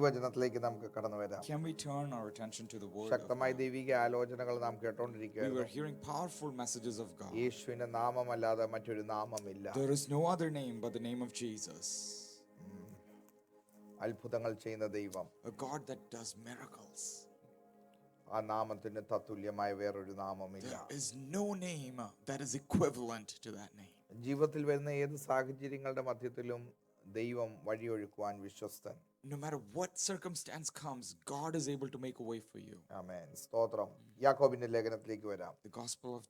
തിരുവചനത്തിലേക്ക് നമുക്ക് കടന്നു വരാം. Can we turn our attention to the word of ശക്തമായ God? ദൈവിക ആലോചനകൾ നാം We കേട്ടോണ്ടിരിക്കുകയായിരുന്നു. were hearing powerful messages of God. യേശുവിന്റെ നാമമല്ലാതെ മറ്റൊരു നാമമില്ല. There is no other name but the name of Jesus. അത്ഭുതങ്ങൾ ചെയ്യുന്ന ദൈവം, A God that does miracles. ആ നാമത്തിന് തത്തുല്യമായ വേറൊരു നാമമില്ല. There is no name that is equivalent to that name. ജീവിതത്തിൽ വരുന്ന ഏത് സാഹചര്യങ്ങളുടെ മധ്യത്തിലും ദൈവം വഴിയൊഴുക്കുവാൻ വിശ്വസ്തൻ. No matter what circumstance comes, God is able to make a way for you. ആമേൻ. സ്തോത്രം. യാക്കോബിന്റെ ലേഖനത്തിലേക്ക് വരാം. The Gospel of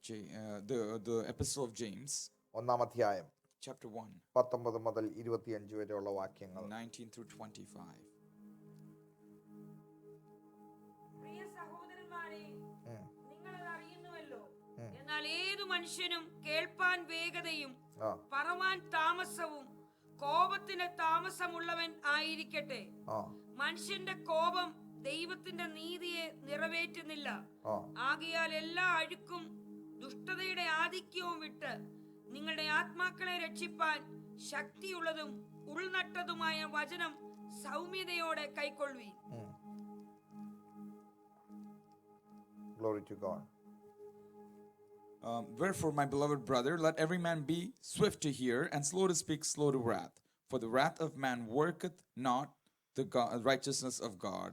the Epistle of James, 1-ാം അധ്യായം chapter 1, 19 മുതൽ 25 വരെയുള്ള വാക്യങ്ങൾ. 19 through 25. പ്രിയ സഹോദരന്മാരെ, നിങ്ങളത് അറിയുന്നുവല്ലോ. എന്നാൽ ഏതു മനുഷ്യനും കേൾപ്പാൻ വേഗതയും പറവാൻ താമസവും കോപത്തിന് താമസമുള്ളവൻ ആയിരിക്കട്ടെ. മനുഷ്യന്റെ കോപം ദൈവത്തിന്റെ നീതിയെ നിറവേറ്റുന്നില്ല. ആകയാൽ എല്ലാ അഴുക്കും ദുഷ്ടതയുടെ ആധിക്യവും വിട്ട് നിങ്ങളുടെ ആത്മാക്കളെ രക്ഷിപ്പാൻ ശക്തിയുള്ളതും ഉൾനട്ടതുമായ വചനം സൗമ്യതയോടെ കൈക്കൊള്ളുവീൻ. Glory to God. Wherefore, my beloved brother, let every man be swift to hear and slow to speak, slow to wrath. For the wrath of man worketh not the righteousness of God.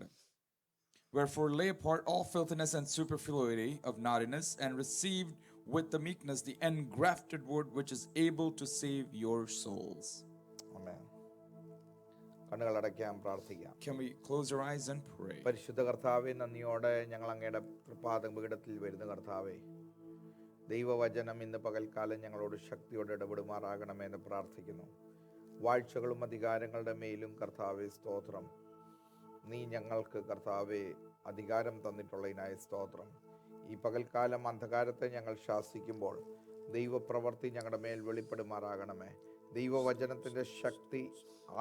Wherefore, lay apart all filthiness and superfluity of naughtiness, and receive with the meekness the engrafted word, which is able to save your souls. Amen. കണ്ണുകളടയ്ക്കാം, പ്രാർത്ഥിക്കാം. Can we close our eyes and pray? പരിശുദ്ധ കർത്താവേ, നന്ദിയോടെ ഞങ്ങൾ അങ്ങയുടെ തൃപ്പാദപീഠത്തിൽ വരുന്ന കർത്താവേ, ദൈവവചനം ഇന്ന് പകൽക്കാലം ഞങ്ങളോട് ശക്തിയോടെ ഇടപെടുമാറാകണമെന്ന് പ്രാർത്ഥിക്കുന്നു. വാഴ്ചകളും അധികാരങ്ങളുടെ മേലും കർത്താവേ സ്തോത്രം. നീ ഞങ്ങൾക്ക് കർത്താവേ അധികാരം തന്നിട്ടുള്ളതിനായ സ്തോത്രം. ഈ പകൽക്കാലം അന്ധകാരത്തെ ഞങ്ങൾ ശാസിക്കുമ്പോൾ ദൈവപ്രവൃത്തി ഞങ്ങളുടെ മേൽ വെളിപ്പെടുമാറാകണമേ. ദൈവവചനത്തിൻ്റെ ശക്തി,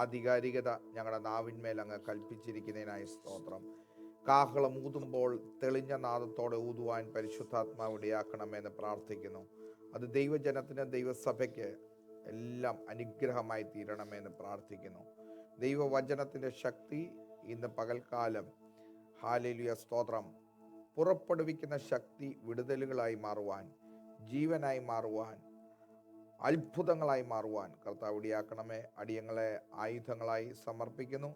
ആധികാരികത ഞങ്ങളുടെ നാവിന്മേൽ അങ്ങ് കൽപ്പിച്ചിരിക്കുന്നതിനായി സ്തോത്രം. കാഹളം ഊതുമ്പോൾ തെളിഞ്ഞ നാദത്തോടെ ഊതുവാൻ പരിശുദ്ധാത്മാവ് ഇടയാക്കണമെന്ന് പ്രാർത്ഥിക്കുന്നു. അത് ദൈവജനത്തിന്, ദൈവസഭയ്ക്ക് എല്ലാം അനുഗ്രഹമായി തീരണമെന്ന് പ്രാർത്ഥിക്കുന്നു. ദൈവവചനത്തിൻ്റെ ശക്തി ഇന്ന് പകൽക്കാലം, ഹല്ലേലൂയ സ്തോത്രം, പുറപ്പെടുവിക്കുന്ന ശക്തി വിടുതലുകളായി മാറുവാൻ, ജീവനായി മാറുവാൻ, അത്ഭുതങ്ങളായി മാറുവാൻ കർത്താവ് ഇടയാക്കണമേ. അടിയങ്ങളെ ആയുധങ്ങളായി സമർപ്പിക്കുന്നു.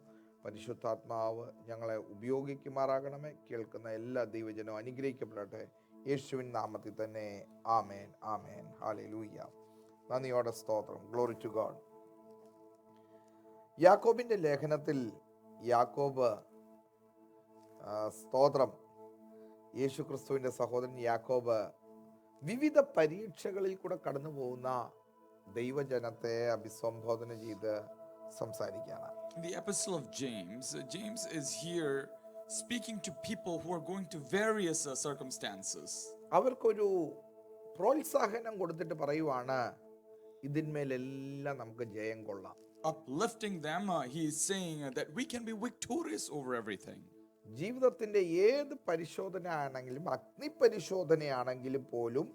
പരിശുദ്ധാത്മാവ് ഞങ്ങളെ ഉപയോഗിക്കുമാറാകണമേ. കേൾക്കുന്ന എല്ലാ ദൈവജനവും അനുഗ്രഹിക്കപ്പെടട്ടെ. യേശുവിൻ നാമത്തിൽ തന്നെ. Amen, amen, hallelujah. നന്ദിയോടെ സ്തോത്രം. Glory to God. യാക്കോബിന്റെ ലേഖനത്തിൽ യാക്കോബ് സ്തോത്രം, യേശു ക്രിസ്തുവിന്റെ സഹോദരൻ യാക്കോബ് വിവിധ പരീക്ഷകളിൽ കൂടെ കടന്നു പോകുന്ന ദൈവജനത്തെ അഭിസംബോധന ചെയ്ത് സംസാരിക്കുകയാണ്. The Epistle of James, James is here speaking to people who are going to various circumstances. അവർക്കൊരു പ്രോത്സാഹനം കൊടുത്തിട്ട് പറയുവാണ്, ഇതിന്മേലെല്ലാം നമുക്ക് ജയം കൊള്ളാം. Uplifting them, he is saying that we can be victorious over everything. ജീവിതത്തിന്റെ ഏത് പരിശോധന ആണെങ്കിലും, അഗ്നിപരിശോധനയാണെങ്കിലും പോലും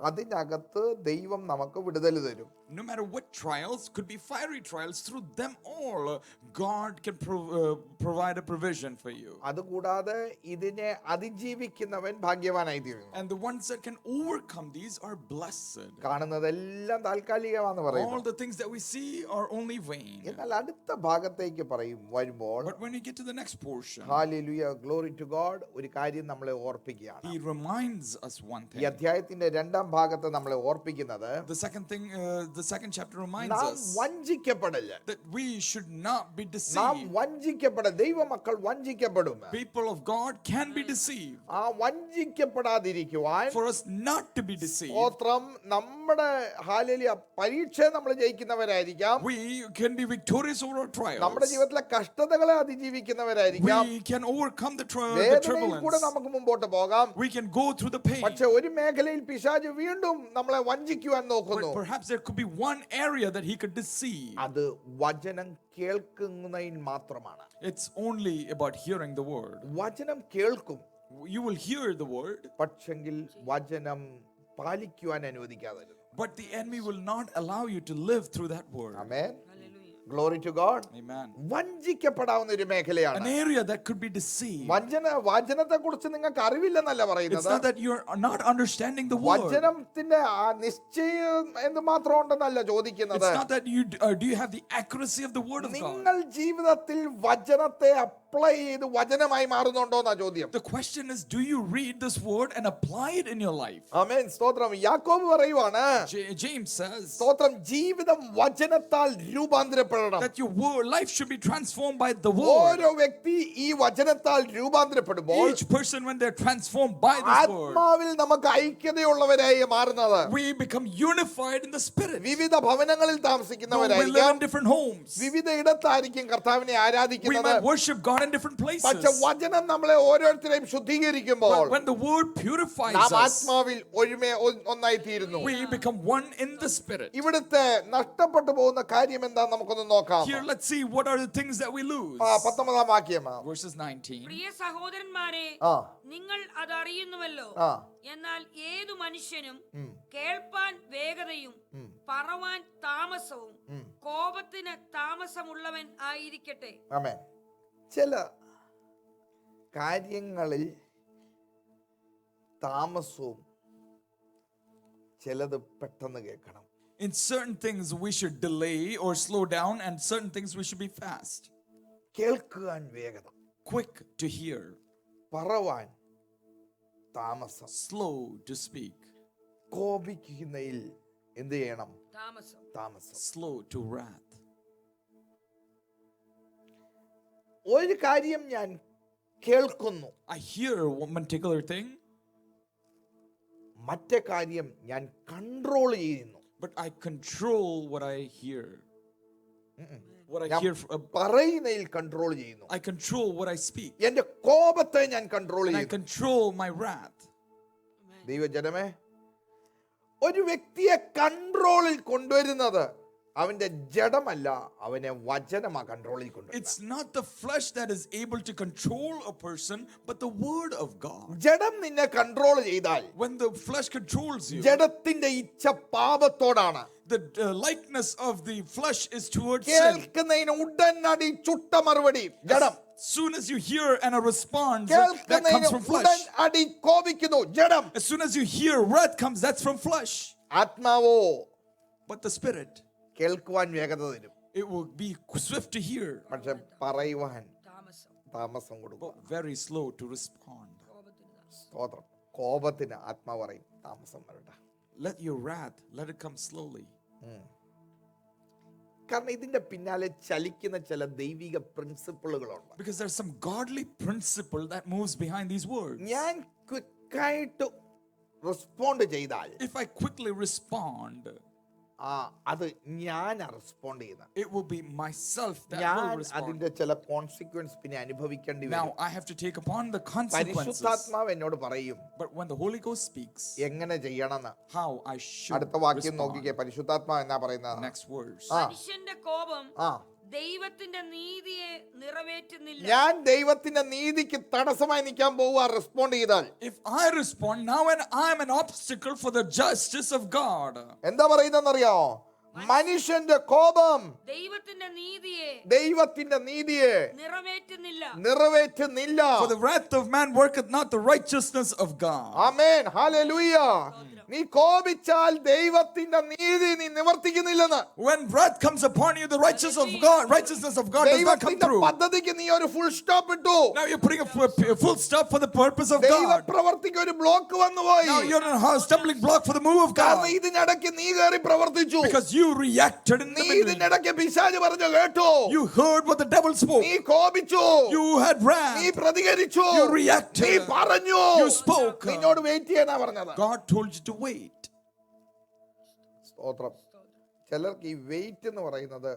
അതിനകത്ത് ദൈവം നമുക്ക് വിടുതൽ തരും. No matter what trials, could be fiery trials, through them all God can provide a provision for you. അതുകൂടാതെ ഇതിനെ അതിജീവിക്കുന്നവൻ ഭാഗ്യവാനായി തീരുന്നു. And the ones that can overcome these are blessed. കാണുന്നതെല്ലാം താൽക്കാലികമാണെന്ന് പറയുന്നു. All the things that we see are only vain. എന്നാൽ അടുത്ത ഭാഗത്തേക്ക് വരുമ്പോൾ, But when you get to the next portion, hallelujah, glory to God, ഒരു കാര്യം നമ്മളെ ഓർപ്പിക്കുകയാണ്. he reminds us one ഈ thing. അധ്യായത്തിന്റെ 2-ാം ഭാഗത്ത് നമ്മളെ ഓർപ്പിക്കുന്നത്, The second chapter reminds നാം us വഞ്ചിക്കപ്പെടില്ല. that we should not be നാം deceived. വഞ്ചിക്കപ്പെട, ദൈവമക്കൾ വഞ്ചിക്കപ്പെടും. People of God can be deceived. ആ വഞ്ചിക്കപ്പെടാതിരിക്കുവാൻ, For us not to be deceived, സ്തോത്രം, നമ്മുടെ ഹല്ലേലൂയ പരീക്ഷ നമ്മൾ ജയിക്കുന്നവരായിരിക്കാം. we can be victorious over our നമ്മുടെ trials. ജീവിതത്തിലെ കഷ്ടതകളെ അതിജീവിക്കുന്നവരായിരിക്കാം. We can overcome the വേദനയിൽ കൂടെ turbulence. നമുക്ക് മുമ്പോട്ട് പോകാം. We can go through the pain. പക്ഷെ ഒരു മേഖലയിൽ പിശാച് വീണ്ടും നമ്മളെ വഞ്ചിക്കുവാൻ നോക്കുന്നു. But perhaps there could be one area that he could deceive. അത് വചനം കേൾക്കുന്നതിൽ മാത്രമാണ്. It's only about hearing the word. വചനം കേൾക്കും, You will hear the word, പക്ഷെങ്കിൽ വചനം പാലിക്കുവാൻ അനുവദിക്കാതെ. but the enemy will not allow you to live through that word. Amen. Glory to God. Amen. വഞ്ചിക്കപ്പെടാവുന്ന ഒരു An മേഖലയാണ്. area that could be deceived. വചനത്തെ കുറിച്ച് നിങ്ങൾക്ക് അറിവില്ലെന്നല്ല It's പറയുന്നത്. not that you're not understanding the word. വചനത്തിന്റെ ആ നിശ്ചയം എന്ന് മാത്രം ഉണ്ടെന്നല്ല ചോദിക്കുന്നത്. It's not that you do you have the accuracy of the word of God. നിങ്ങൾ ജീവിതത്തിൽ വചനത്തെ അപ്ലൈ ചെയ്ത് വചനമായി മാറുന്നുണ്ടോ എന്നാ ചോദ്യം. The question is, do you read this word and apply it in your life? ആമേൻ. സ്തോത്രം. യാക്കോബ് പറയുവാണ്, James says സ്തോത്രം, ജീവിതം വചനത്താൽ രൂപാന്തരപ്പെടണം. that your life should be transformed by the word. ഓരോ വ്യക്തി ഈ വചനത്താൽ രൂപാന്തരപ്പെടുമ്പോൾ Each person, when they're transformed by this word, ആത്മാവിൽ നമുക്ക് ഐക്യതയുള്ളവരായി മാറുന്നത്. we become unified in the spirit. വിവിധ ഭവനങ്ങളിൽ Though we live താമസിക്കുന്നവരായിരിക്കാം, in different homes, വിവിധ ഇടത്തായിരിക്കും കർത്താവിനെ we ആരാധിക്കുന്നത്. might worship God in different places. പക്ഷെ വചനം നമ്മളെ ഓരോരുത്തരെയും ശുദ്ധീകരിക്കുമ്പോൾ But when the word purifies നാം us, ആത്മാവിൽ ഒന്നായി തീരുന്നു. we become one in the spirit. ഇവിടുത്തെ നഷ്ടപ്പെട്ടു പോകുന്ന കാര്യം എന്താ നമുക്കൊന്ന് നോക്കാം. Here, let's see what are the things that we lose. 19 വാക്യം. Verses 19. പ്രിയ സഹോദരന്മാരെ, ആ നിങ്ങൾ അതറിയുന്നുവല്ലോ. ആ എന്നാൽ ഏതു മനുഷ്യനും കേൾപ്പാൻ വേഗതയും പറവാൻ താമസവും കോപത്തിന് താമസമുള്ളവൻ ആയിരിക്കട്ടെ. ആമേൻ. ചില കാര്യങ്ങളിൽ താമസവും ചിലത് പെട്ടെന്ന് കേൾക്കണം. In certain things we should delay or slow down, and certain things we should be fast. കേൾക്കുവാൻ വേഗത, Quick to hear, പറവാൻ താമസം, slow to speak, കോപിക്കുന്നതിൽ എന്ത് ചെയ്യണം? താമസം. താമസം. slow to wrath. ഒരു കാര്യം ഞാൻ കേൾക്കുന്നു, I hear one particular thing, മറ്റേ കാര്യം ഞാൻ കൺട്രോൾ ചെയ്യുന്നു. but I control what I hear. What I ഞാൻ hear, പറയുന്നതിൽ കൺട്രോൾ ചെയ്യുന്നു. I control what I speak. എന്റെ കോപത്തെ ഞാൻ കൺട്രോൾ And I ചെയ്യുന്നു. control my wrath. ദൈവജനമേ, ഒരു വ്യക്തിയെ കൺട്രോളിൽ കൊണ്ടുവരുന്നത് അവന്റെ ജഡമല്ല, അവനെ വചനമാ കൺട്രോളിൽ കൊണ്ടുവരുന്നത്. It's not the flesh that is able to control a person, but the word of God. ജഡം നിന്നെ കൺട്രോൾ ചെയ്താൽ When the flesh controls you, ജഡത്തിന്റെ ഇച്ഛ പാപത്തോടാണ്. the likeness of the flesh is towards sin. കേൾക്കുന്നതിന് ഉടനടി ചുട്ട മറുപടി ജഡം. As soon as you hear and a response, that comes കേൾക്കുന്നതിന് from flesh. ഉടനടി കോപിക്കുന്നു ജഡം. As soon as you hear, wrath comes, that's from flesh. ആത്മാവോ But the spirit, കേൾക്കുവാൻ വേഗത തരും, it will be swift to hear, പക്ഷെ പറയുവാൻ താമസം. താമസം കൊടുക്കും. but very slow to respond. കോപത്തിന് താമസം. സ്തോത്രം. കോപത്തിന് ആത്മാവ് പറയും താമസം വരട്ടെ. Let your wrath, let it come slowly. കാരണം ഇതിന്റെ പിന്നാലെ ചലിക്കുന്ന ചില ദൈവിക പ്രിൻസിപ്പിളുകളുണ്ട്. Because there's some godly principle that moves behind these words. ഞാൻ ക്വിക്കായിട്ട് റെസ്പോണ്ട് ചെയ്താൽ If I quickly respond, അത് ഞാനാ റെസ്പോണ്ട് ചെയ്യുന്നത്. it will be myself that will ഞാൻ respond. അതിന്റെ ചില കോൺസിക്വൻസ് പിന്നെ അനുഭവിക്കേണ്ടി Now വരും. I have to take upon the consequences. പരിശുദ്ധാത്മാവ് എന്നോട് പറയും But when the Holy Ghost speaks, എങ്ങനെ ചെയ്യണമെന്ന്. how I should അടുത്ത വാക്യം respond. നോക്കിക്കേ. പരിശുദ്ധാത്മാവ് എന്നാ പറയുന്നത്? Next verse. മനുഷ്യന്റെ കോപം ആ ദൈവത്തിന്റെ നീതിയെ നിറവേറ്റുന്നില്ല. ഞാൻ ദൈവത്തിന്റെ നീതിക്ക് തടസ്സമായി നിൽക്കാൻ പോവുക റെസ്പോണ്ട് ചെയ്താൽ. If I respond now and I'm an obstacle for the justice of God, എന്താ പറയുന്നറിയാമോ? മനുഷ്യന്റെ കോപം ദൈവത്തിന്റെ നീതിയെ നിറവേറ്റുന്നില്ല. for the wrath of man worketh not the righteousness of God. Amen. Hallelujah. നീ കോപിച്ചാൽ ദൈവത്തിന്റെ നീതി നീ നിവർത്തിക്കുന്നില്ലെന്ന്. When wrath comes upon you, the righteousness of God does not come ദൈവത്തിന്റെ through. പദ്ധതിക്ക് നീ ഒരു ഫുൾ സ്റ്റോപ്പ് ഇട്ടു. Now you're putting a full stop for the purpose of ദൈവ God. പ്രവർത്തിക്ക് ഒരു ബ്ലോക്ക് വന്നുപോയി. Now you're in a stumbling block for the move of കാരണം God. ഇതിനിടയ്ക്ക് നീ കയറി പ്രവർത്തിച്ചു. Because you reacted in the നീ middle. ഇതിനിടയ്ക്ക് പിശാച് പറഞ്ഞു കേട്ടു. You heard what the devil spoke. നീ കോപിച്ചു. You had wrath. നീ പ്രതികരിച്ചു. You reacted. നീ പറഞ്ഞു. You spoke. നിന്നോട് വെയിറ്റ് ചെയ്യാനാ പറഞ്ഞത്. God told you to wait. സ്തോത്രം. ചിലർക്ക് ഈ വെയിറ്റ് എന്ന് പറയുന്നത്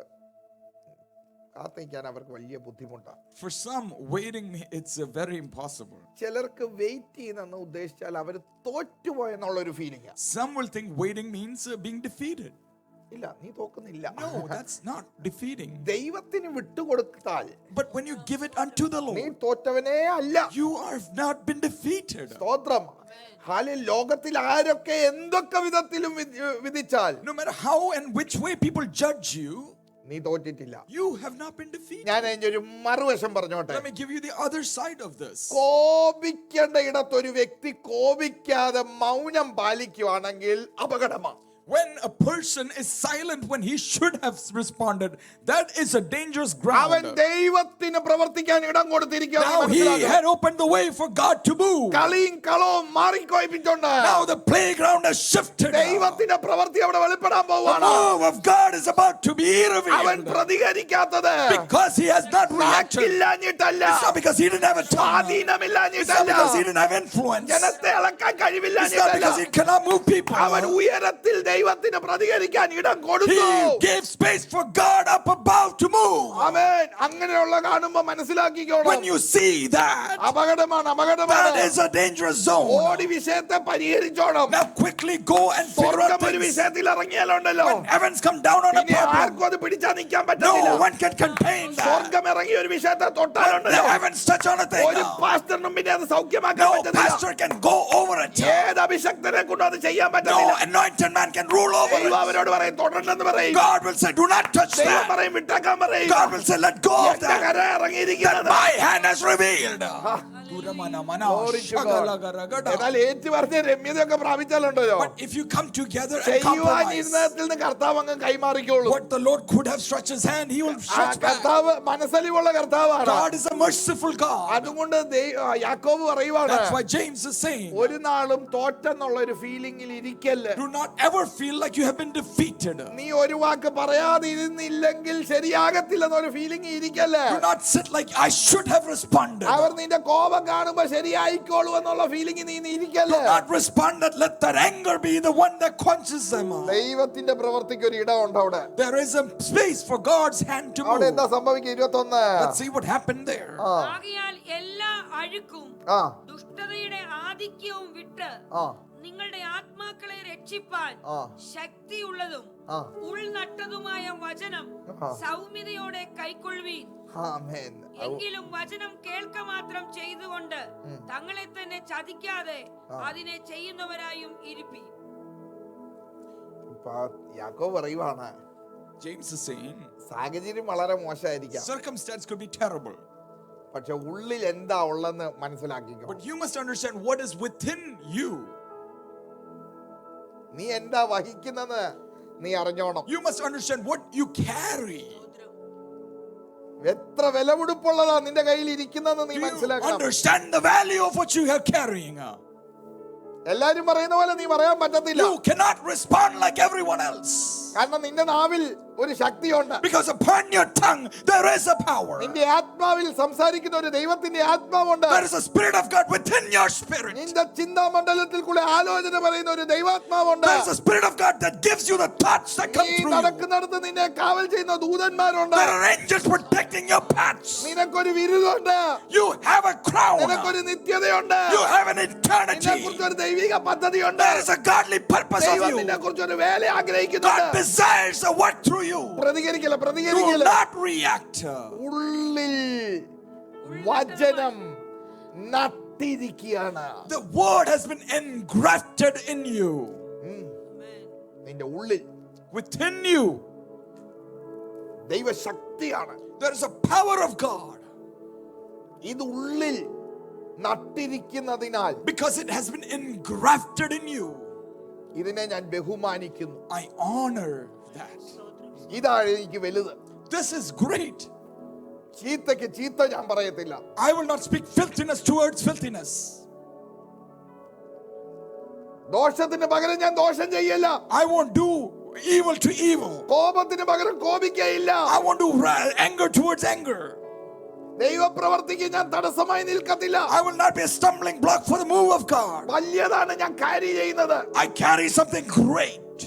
കാത്തിരിക്കാൻ അവർക്ക് വലിയ ബുദ്ധിമുട്ടാണ്. For some, waiting, it's very impossible. ചിലർക്ക് വെയിറ്റ് ചെയ്യുന്നെന്ന് ഉദ്ദേശിച്ചാൽ അവർ തോറ്റുപോയെന്നുള്ളൊരു feeling. Some will think waiting means being defeated. ഇല്ല, നീ തോക്കുന്നില്ല. No, that's not defeating. ദൈവത്തിന് വിട്ടുകൊടുത്താൽ But when you give it unto the നീ Lord, തോറ്റവനേ അല്ല. you have not been defeated. സ്തോത്രം. ലോകത്തിൽ ആരൊക്കെ എന്തൊക്കെ വിധത്തിലും വിധിച്ചാൽ No matter how and which way people judge you, നീ തോറ്റിട്ടില്ല. You have not been defeated. ഞാൻ അതിന്റെ ഒരു മറുവശം പറഞ്ഞോട്ടെ. Let me give you the other side of this. കോപിക്കേണ്ട ഇടത്ത് ഒരു വ്യക്തി കോപിക്കാതെ മൗനം പാലിക്കുവാണെങ്കിൽ അപകടമാണ്. When a person is silent when he should have responded, that is a dangerous അവൻ ground. ദൈവത്തിന് പ്രവർത്തിക്കാൻ ഇടം കൊടുത്തിരിക്കുകയാണ്. Now he had opened the way for God to move. കളിയും കളവും മാറിക്കോയിപ്പിച്ചുണ്ട്. Now the playground has shifted. ദൈവത്തിന്റെ പ്രവൃത്തി അവിടെ വെളിപ്പെടാൻ The പോവാണ്. move of God is about to be അവൻ revealed. പ്രതികരിക്കാത്തത് Because he has not reacted. വാക്കില്ലാഞ്ഞിട്ടല്ല, It's not because he didn't have a tongue. It's not സ്വാധീനമില്ലാഞ്ഞിട്ടല്ല, because he didn't have influence. ജനത്തെ ഇളക്കാൻ It's not കഴിവില്ലാഞ്ഞിട്ടല്ല. because he cannot move people. അവൻ ഉയരത്തിൽ ദൈവത്തിന് പ്രതികരിക്കാൻ ഇടം കൊടുത്തു. He gave space for God up above to move. ആമേൻ. അങ്ങനെയുള്ള കാണുമ്പോ മനസ്സിലാക്കിക്കോണം, When you see that, അപകടമാണ്, that അപകടമാണ്. is a dangerous zone. ഓടി വിഷയത്തെ പരിഹരിച്ചോണം. Now quickly go and figure out സ്വർഗ്ഗം ഒരു things. വിഷയത്തിൽ ഇറങ്ങിയാലുണ്ടല്ലോ, When heavens come down on a ഇനി problem, ആർക്കും അത് പിടിച്ചാ നിൽക്കാൻ പറ്റില്ല. no one can contain that. സ്വർഗ്ഗം ഇറങ്ങി ഒരു വിഷയത്തെ When the തൊട്ടാലുണ്ടല്ലോ, heavens touch on a thing, ഒരു പാസ്റ്ററിനും പിന്നെ അത് സൗഖ്യമാക്കാൻ no പറ്റത്തില്ല. pastor can go over it. ഏത് അഭിഷക്തനെ കൊണ്ടും അത് ചെയ്യാൻ No പറ്റത്തില്ല. anointed man can rule over ദൈവം it. അവരോട് പറയും തൊടണ്ടെന്ന് പറയും. God will say, do not touch ദൈവം that. പറയും വിട്ടേക്കാൻ പറയും. God will say, let go of എന്റെ that. കര That ഇറങ്ങിയിരിക്കുന്നത്. my hand has revealed. Glory to God. എന്നാൽ ഏറ്റു പറഞ്ഞ രമ്യതയൊക്കെ പ്രാപിച്ചാലുണ്ടല്ലോ, But if you come together and ചെയ്യുവാൻ compromise, ഇരുന്നതിൽ നിന്ന് കർത്താവ് അങ്ങ് കൈമാറിക്കോളൂ. what the Lord could have stretched his hand, he will ആ stretch back. കർത്താവ് മനസ്സലിവുള്ള കർത്താവാണ്. God is a merciful God. അതുകൊണ്ട് യാക്കോബ് പറയുവാണ്, That's why James is saying, ഒരു നാളും തോറ്റെന്നുള്ള ഒരു ഫീലിംഗിൽ ഇരിക്കല്ല്. do not ever feel like you have been defeated. നീ ഒരു വാക്ക് പറയാതിരുന്നില്ലെങ്കിൽ ശരിയാകത്തില്ലെന്നൊരു ഫീലിംഗ് ഇരിക്കല്ലേ. Do not sit like I should have responded. അവർ നിന്റെ കോപം കാണുമ്പോ ശരിയായിക്കോളൂ എന്നുള്ള ഫീലിംഗ് നീ Do ഇരിക്കല്ലേ. not respond that let that anger be the one that quenches them. ദൈവത്തിന്റെ പ്രവൃത്തിക്ക് ഒരു ഇടമുണ്ട് അവിടെ. There is a space for God's hand to അവിടെ move. എന്താ സംഭവിക്കുക? 21. Let's see what happened there. ആകയാൽ എല്ലാ അഴുക്കും ആ ദുഷ്ടതയുടെ ആധിക്യവും വിട്ട് ആ നിങ്ങളുടെ ആത്മാക്കളെ രക്ഷിപ്പാൻ ആ ശക്തിയുള്ളതും ആ ഉൾനട്ടതുമായ വചനം ആ. സൗമ്യതയോടെ കൈക്കൊള്ളുവീൻ. ആമേൻ. എങ്കിലും വചനം കേൾക്ക മാത്രം ചെയ്തുകൊണ്ട് തങ്ങളെ തന്നെ ചതിക്കാതെ അതിനെ ചെയ്യുന്നവരായും ഇരിപ്പി. യാക്കോബ് പറയുവാണ്, James is saying, സാഹചര്യം വളരെ മോശമായിരിക്കാം, circumstance could be terrible, പക്ഷെ ഉള്ളിൽ എന്താ ഉള്ളെന്ന് മനസ്സിലാക്കിക്കോ. but you must understand what is within you. നീ എന്താ വഹിക്കുന്നത് നീ അറിഞ്ഞോണം. You must understand what you carry. എത്ര വിലപിടിപ്പുള്ളതാ നിന്റെ കയ്യിൽ ഇരിക്കുന്നത് നീ Do you മനസ്സിലാക്കണം. understand the value of what you are carrying? എല്ലാരും പറയുന്ന പോലെ നീ പറയാൻ പറ്റത്തില്ല. You cannot respond like everyone else. കാരണം നിന്റെ നാവിൽ ഒരു ശക്തിയുണ്ട്. Because upon your tongue there is a power. നിന്റെ ആത്മാവിൽ സംസാരിക്കുന്ന ഒരു ദൈവത്തിന്റെ ആത്മാവുണ്ട്. There is a spirit of God within your spirit. നിന്റെ ചിന്താമണ്ഡലത്തിൽ കൂടെ ആലോചന പറയുന്ന ഒരു ദൈവാത്മാവുണ്ട്. There is a spirit of God that gives you the thoughts that come നീ through you. നടക്കുന്നിടത്ത് നിന്നെ കാവൽ ചെയ്യുന്ന ദൂതന്മാരുണ്ട്. There are angels protecting your paths. നിനക്കൊരു വിരുദുണ്ട്. You have a crown. നിനക്കൊരു നിത്യതയുണ്ട്. You have an eternity. നിന്നെക്കുറിച്ച് ഒരു ദൈവിക പദ്ധതിയുണ്ട്. There is a godly purpose of ദൈവം you. നിന്നെക്കുറിച്ച് ഒരു വേല God ആഗ്രഹിക്കുന്നുണ്ട്. desires a work through you. പ്രതികരിക്കില്ല, Do പ്രതികരിക്കില്ല. not react. ഉള്ളിൽ വചനം നട്ടിരിക്കുകയാണ്. The word has been engrafted in you. നിന്റെ ഉള്ളിൽ Within you, ദൈവശക്തിയാണ്. there is a power of God. ഇത് ഉള്ളിൽ നട്ടിരിക്കുന്നതിനാൽ Because it has been engrafted in you, ഇതിനെ ഞാൻ ബഹുമാനിക്കുന്നു. I honor that. ഇതാണ് എനിക്ക് വലുത്. This is great. ചീത്തയ്ക്ക് ചീത്ത ഞാൻ പറയത്തില്ല. I will not speak filthiness towards filthiness. ദോഷത്തിന് പകരം ഞാൻ ദോഷം ചെയ്യില്ല. I won't do evil to evil. കോപത്തിന് പകരം കോപിക്കയില്ല. I won't do anger towards anger. ദൈവപ്രവർത്തിക്ക് ഞാൻ തടസ്സമായി നിൽക്കത്തില്ല. I will not be a stumbling block for the move of God. വലിയതാണ് ഞാൻ കാരി ചെയ്യുന്നത്. I carry something great.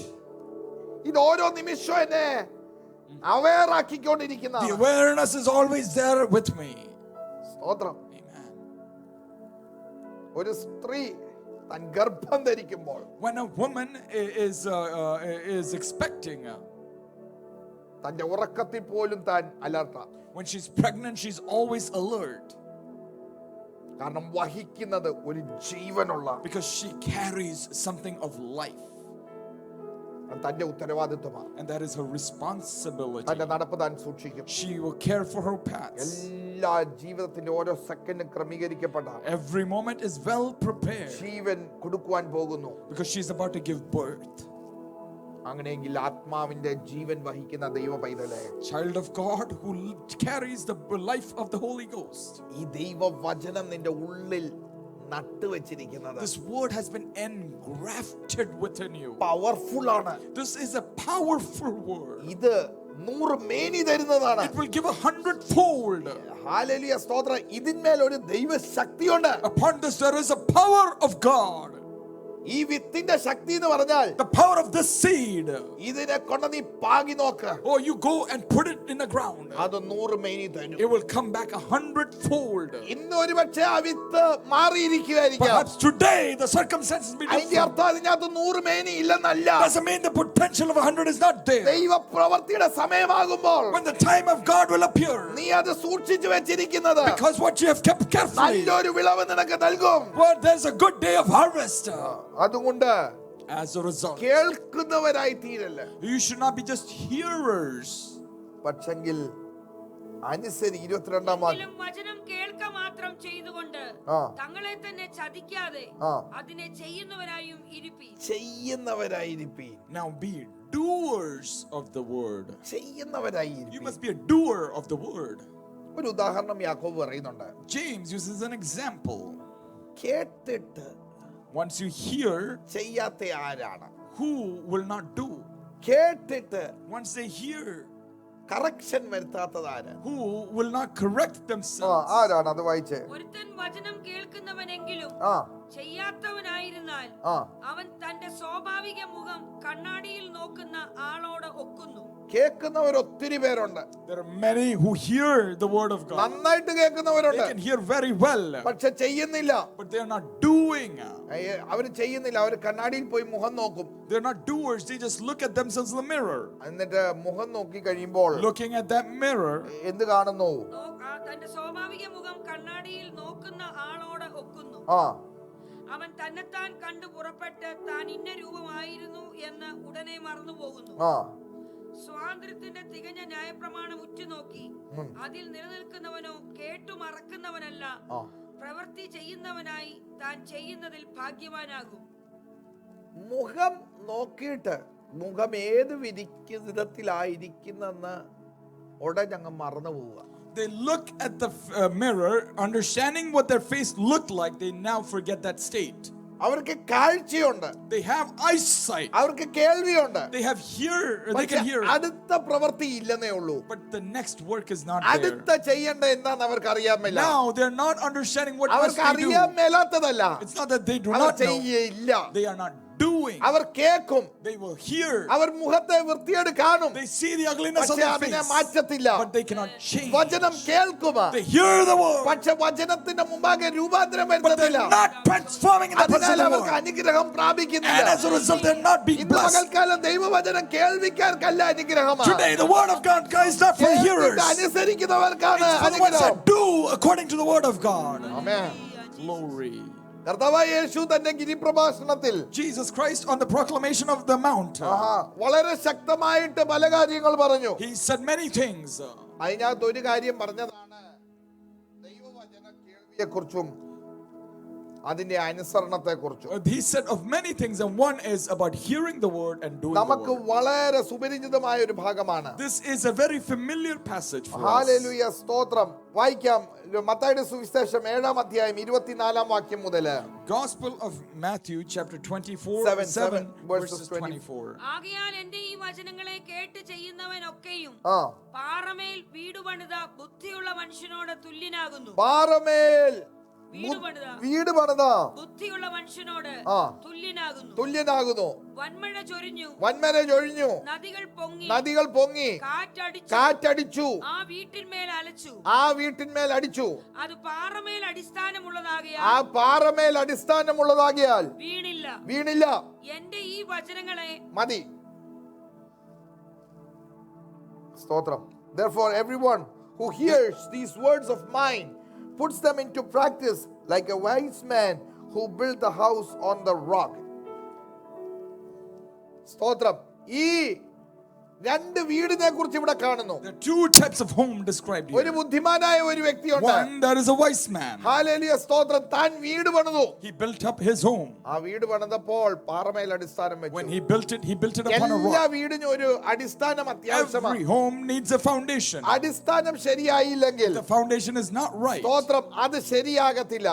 ഇത് ഓരോ നിമിഷവും എന്നെ aware The ആക്കിക്കൊണ്ടിരിക്കുന്ന awareness is always there with me. സ്തോത്രം. Amen. ഒരു സ്ത്രീ താൻ ഗർഭം ധരിക്കുമ്പോൾ When a woman is expecting, തന്റെ ഉറക്കത്തിൽ പോലും താൻ അലർട്ടാ. when she's pregnant, she's always alert കാരണം വഹിക്കുന്നത് ഒരു ജീവനുള്ള because she carries something of life. തന്റെ ഉത്തരവാദിത്വമാണ്. and that is her responsibility. തന്റെ നടപ്പ് താൻ സൂക്ഷിക്കും. She will care for her paths. എല്ലാ ജീവിതത്തിന്റെ ഓരോ സെക്കൻഡും ക്രമീകരിക്കപ്പെട്ട Every moment is well prepared ജീവൻ കൊടുക്കുവാൻ പോകുന്നു. because she's about to give birth. അങ്ങനെയെങ്കിൽ ആത്മാവിന്റെ ജീവൻ വഹിക്കുന്ന ദൈവ പൈതലേ, Child of God who carries the life of the Holy Ghost. ഈ ദൈവ വചനം നിന്റെ ഉള്ളിൽ നട്ടുവെച്ചിരിക്കുന്നത് This word has been engrafted within you. Powerful ആണ്. This is a powerful word. ഇത് 100 മേനി തരുന്നതാണ്. It will give 100-fold. Hallelujah, സ്തോത്രം. ഇതിന്മേൽ ഒരു ദൈവശക്തിയുണ്ട്. Upon this there is a power of God. ഈ വിത്തിന്റെ ശക്തി എന്ന് പറഞ്ഞാൽ The power of the seed. ഇതിനെ കൊണ്ട് നീ പാകി നോക്ക്. Oh, you go and put it in the ground. അത് 100 മേനി തരും. It will come back 100-fold. ഇന്ന് ഒരുപക്ഷെ ആ വിത്ത് മാറിയിരിക്കുകയായിരിക്കാം. Perhaps today the circumstances be അതിന്റെ different. അർത്ഥം അതിനകത്ത് 100 മേനി ഇല്ലെന്നല്ല. Doesn't mean the potential of 100 is not there. ദൈവ പ്രവൃത്തിയുടെ സമയമാകുമ്പോൾ When the time of God will appear, നീ അത് സൂക്ഷിച്ചു വെച്ചിരിക്കുന്നത് because what you have kept carefully, നല്ലൊരു വിളവ് നിനക്ക് നൽകും. well, there's a good day of harvest. അതുകൊണ്ട് As a result, കേൾക്കുന്നവരായി തീരല്ല, you should not be just hearers, പക്ഷെങ്കിൽ അനുസരി. 22-ാം വാക്യം. എങ്കിലും വചനം കേൾക്ക മാത്രം ചെയ്തുകൊണ്ട് ആ. തങ്ങളെ തന്നെ ചതിക്കാതെ ആ. അതിനെ ചെയ്യുന്നവരായും ഇരിപ്പീൻ. ചെയ്യുന്നവരായിരിപ്പീൻ. now be doers of the word. You ചെയ്യുന്നവരായിരിക്കും. must be a doer of the word. ഒരു ഉദാഹരണം യാക്കോബ് പറയുന്നുണ്ട്. James uses an example. കേട്ടിട്ട് Once you hear, ചെയ്യാത്ത ആരാണ്? who will not do? കേട്ടിട്ട് Once they hear, കറക്ഷൻ വരുത്താത്തത് ആര്? who will not correct themselves? ആരാണ്? അത് വായിച്ചേ. ഒരുത്തൻ വചനം കേൾക്കുന്നവനെങ്കിലും ആ ചെയ്യാത്തവനായിരുന്നാൽ ആ അവൻ തന്റെ സ്വാഭാവിക മുഖം കണ്ണാടിയിൽ നോക്കുന്ന ആളോട് ഒക്കുന്നു. കേൾക്കുന്നവർ ഒത്തിരി പേരുണ്ട്. There are many who hear the word of God. നന്നായിട്ട് They കേൾക്കുന്നവരുണ്ട്. can hear very well, പക്ഷെ ചെയ്യുന്നില്ല. but they are not doing. അവര് ചെയ്യുന്നില്ല. അവര് കണ്ണാടിയിൽ പോയി മുഖം നോക്കും. They are not doers. They just look at themselves in the mirror. എന്നിട്ട് മുഖം നോക്കി കഴിയുമ്പോൾ Looking at that mirror, എന്ത് കാണുന്നു? തന്റെ സ്വാഭാവിക മുഖം കണ്ണാടിയിൽ നോക്കുന്ന ആളോട് ഒക്കുന്നു. ആ അവൻ തന്നെത്താൻ കണ്ടു പുറപ്പെട്ട് താൻ ഇന്ന രൂപമായിരുന്നു എന്ന് ഉടനെ മറന്നുപോകുന്നു. ആ സ്വാതന്ത്ര്യത്തിന്റെ തികഞ്ഞ ന്യായപ്രമാണം ഉറ്റുനോക്കി അതിൽ നിലനിൽക്കുന്നവനോ കേട്ടു മറക്കുന്നവനല്ല, പ്രവൃത്തി ചെയ്യുന്നവനായി താൻ ചെയ്യുന്നതിൽ ഭാഗ്യവാനാകും. മുഖം നോക്കിയിട്ട് മുഖം ഏത് വിധത്തിലായിരിക്കുന്നെന്ന് ഉടനെ അങ്ങ് മറന്നു പോവുക. they look at the mirror, understanding what their face looked like. They now forget that state. അവർക്ക് കാഴ്ചയുണ്ട്. They have eyesight. അവർക്ക് കേൾവിയുണ്ട്. They have they can hear. അടുത്ത പ്രവൃത്തി ഇല്ലെന്നേ ഉള്ളൂ. But the next work is not there. അടുത്ത ചെയ്യേണ്ട എന്താന്ന് അവർക്ക് അറിയാൻ മേല. Now they're not understanding what must അവർക്ക് they അറിയാൻ do. മേലാത്തതല്ല, It's not that they do our not know. ചെയ്യില്ല. They are not doing. അവർ കേൾക്കും. They will hear. അവർ മുഖത്തെ വൃത്തിയോട് കാണും. They see the ugliness of പക്ഷെ their അതിനെ face, മാറ്റത്തില്ല. but they cannot change. വചനം കേൾക്കുക, They hear the word, പക്ഷെ വചനത്തിന്റെ മുമ്പാകെ രൂപാന്തരം but they're വരുന്നില്ല. not transforming in the person അതിനാൽ of the അവർക്ക് word. അനുഗ്രഹം And പ്രാപിക്കുന്നില്ല. as a result, they're not being ഇന്ന് blessed. പകൽക്കാലം ദൈവവചനം കേൾവിക്കാർക്കല്ല അനുഗ്രഹമാണ്. Today, the word of God is not for hearers. കേട്ടിട്ട് അനുസരിക്കുന്നവർക്കാണ് It's for the ones അനുഗ്രഹം. that do according to the word of God. Amen. Glory. കർത്താവായ യേശു തന്റെ ഗിരിപ്രഭാഷണത്തിൽ Jesus Christ on the proclamation of the mount, വളരെ ശക്തമായിട്ട് പല കാര്യങ്ങൾ പറഞ്ഞു. he said many things. അതിനകത്ത് ഒരു കാര്യം പറഞ്ഞതാണ് ദൈവവചന കേൾവിയെക്കുറിച്ചും അതിന്റെ അനുസരണത്തെക്കുറിച്ചും. He said of many things, and one is about hearing the word and doing the നമുക്ക് word. വളരെ സുപരിചിതമായ ഒരു ഭാഗമാണ്. This is a very familiar passage for us. Hallelujah, സ്തോത്രം. വായിക്കാം മത്തായിയുടെ സുവിശേഷം 7-ാം അധ്യായം 24-ാം വാക്യം മുതൽ. Gospel of Matthew chapter 24 7 verses 24. ആകയാൽ എന്റെ ഈ വചനങ്ങളെ കേട്ട് ചെയ്യുന്നവനൊക്കെയും പാറമേൽ വീട് പണിത ബുദ്ധിയുള്ള മനുഷ്യനോട് തുല്യനാകുന്നു. പാറമേൽ വീട് പണിത ബുദ്ധിയുള്ള മനുഷ്യനോട് തുല്യനാകുന്നു. വന്മഴ ചൊരിഞ്ഞു, നദികൾ പൊങ്ങി, കാറ്റടിച്ചു, ആ വീട്ടിന്മേൽ അടിച്ചു. അത് പാറമേൽ അടിസ്ഥാനമുള്ളതാകിയാൽ വീണില്ല. എന്റെ ഈ വചനങ്ങളെ മതി. സ്തോത്രം. Therefore everyone who hears these words of mine puts them into practice like a wise man who built the house on the rock. സ്തോത്രം. ഈ രണ്ട് വീടിനെ കുറിച്ച് ഇവിടെ കാണുന്നു. There are two types of home described ഒരു here. ബുദ്ധിമാനായ ഒരു വ്യക്തിയുണ്ട്. One, there is a wise man. Hallelujah സ്തോത്രം. താൻ വീട് പണിതു. He built up his home. ആ വീട് പണിതപ്പോൾ പാറമേൽ അടിസ്ഥാനം When വെച്ചു. he built it upon a എല്ലാ rock. വീടിനും ഒരു അടിസ്ഥാനം Every അത്യാവശ്യമാണ്. home needs a foundation. അടിസ്ഥാനം ശരിയായില്ലെങ്കിൽ The foundation is not right. സ്തോത്രം അത് ശരിയാകത്തില്ല.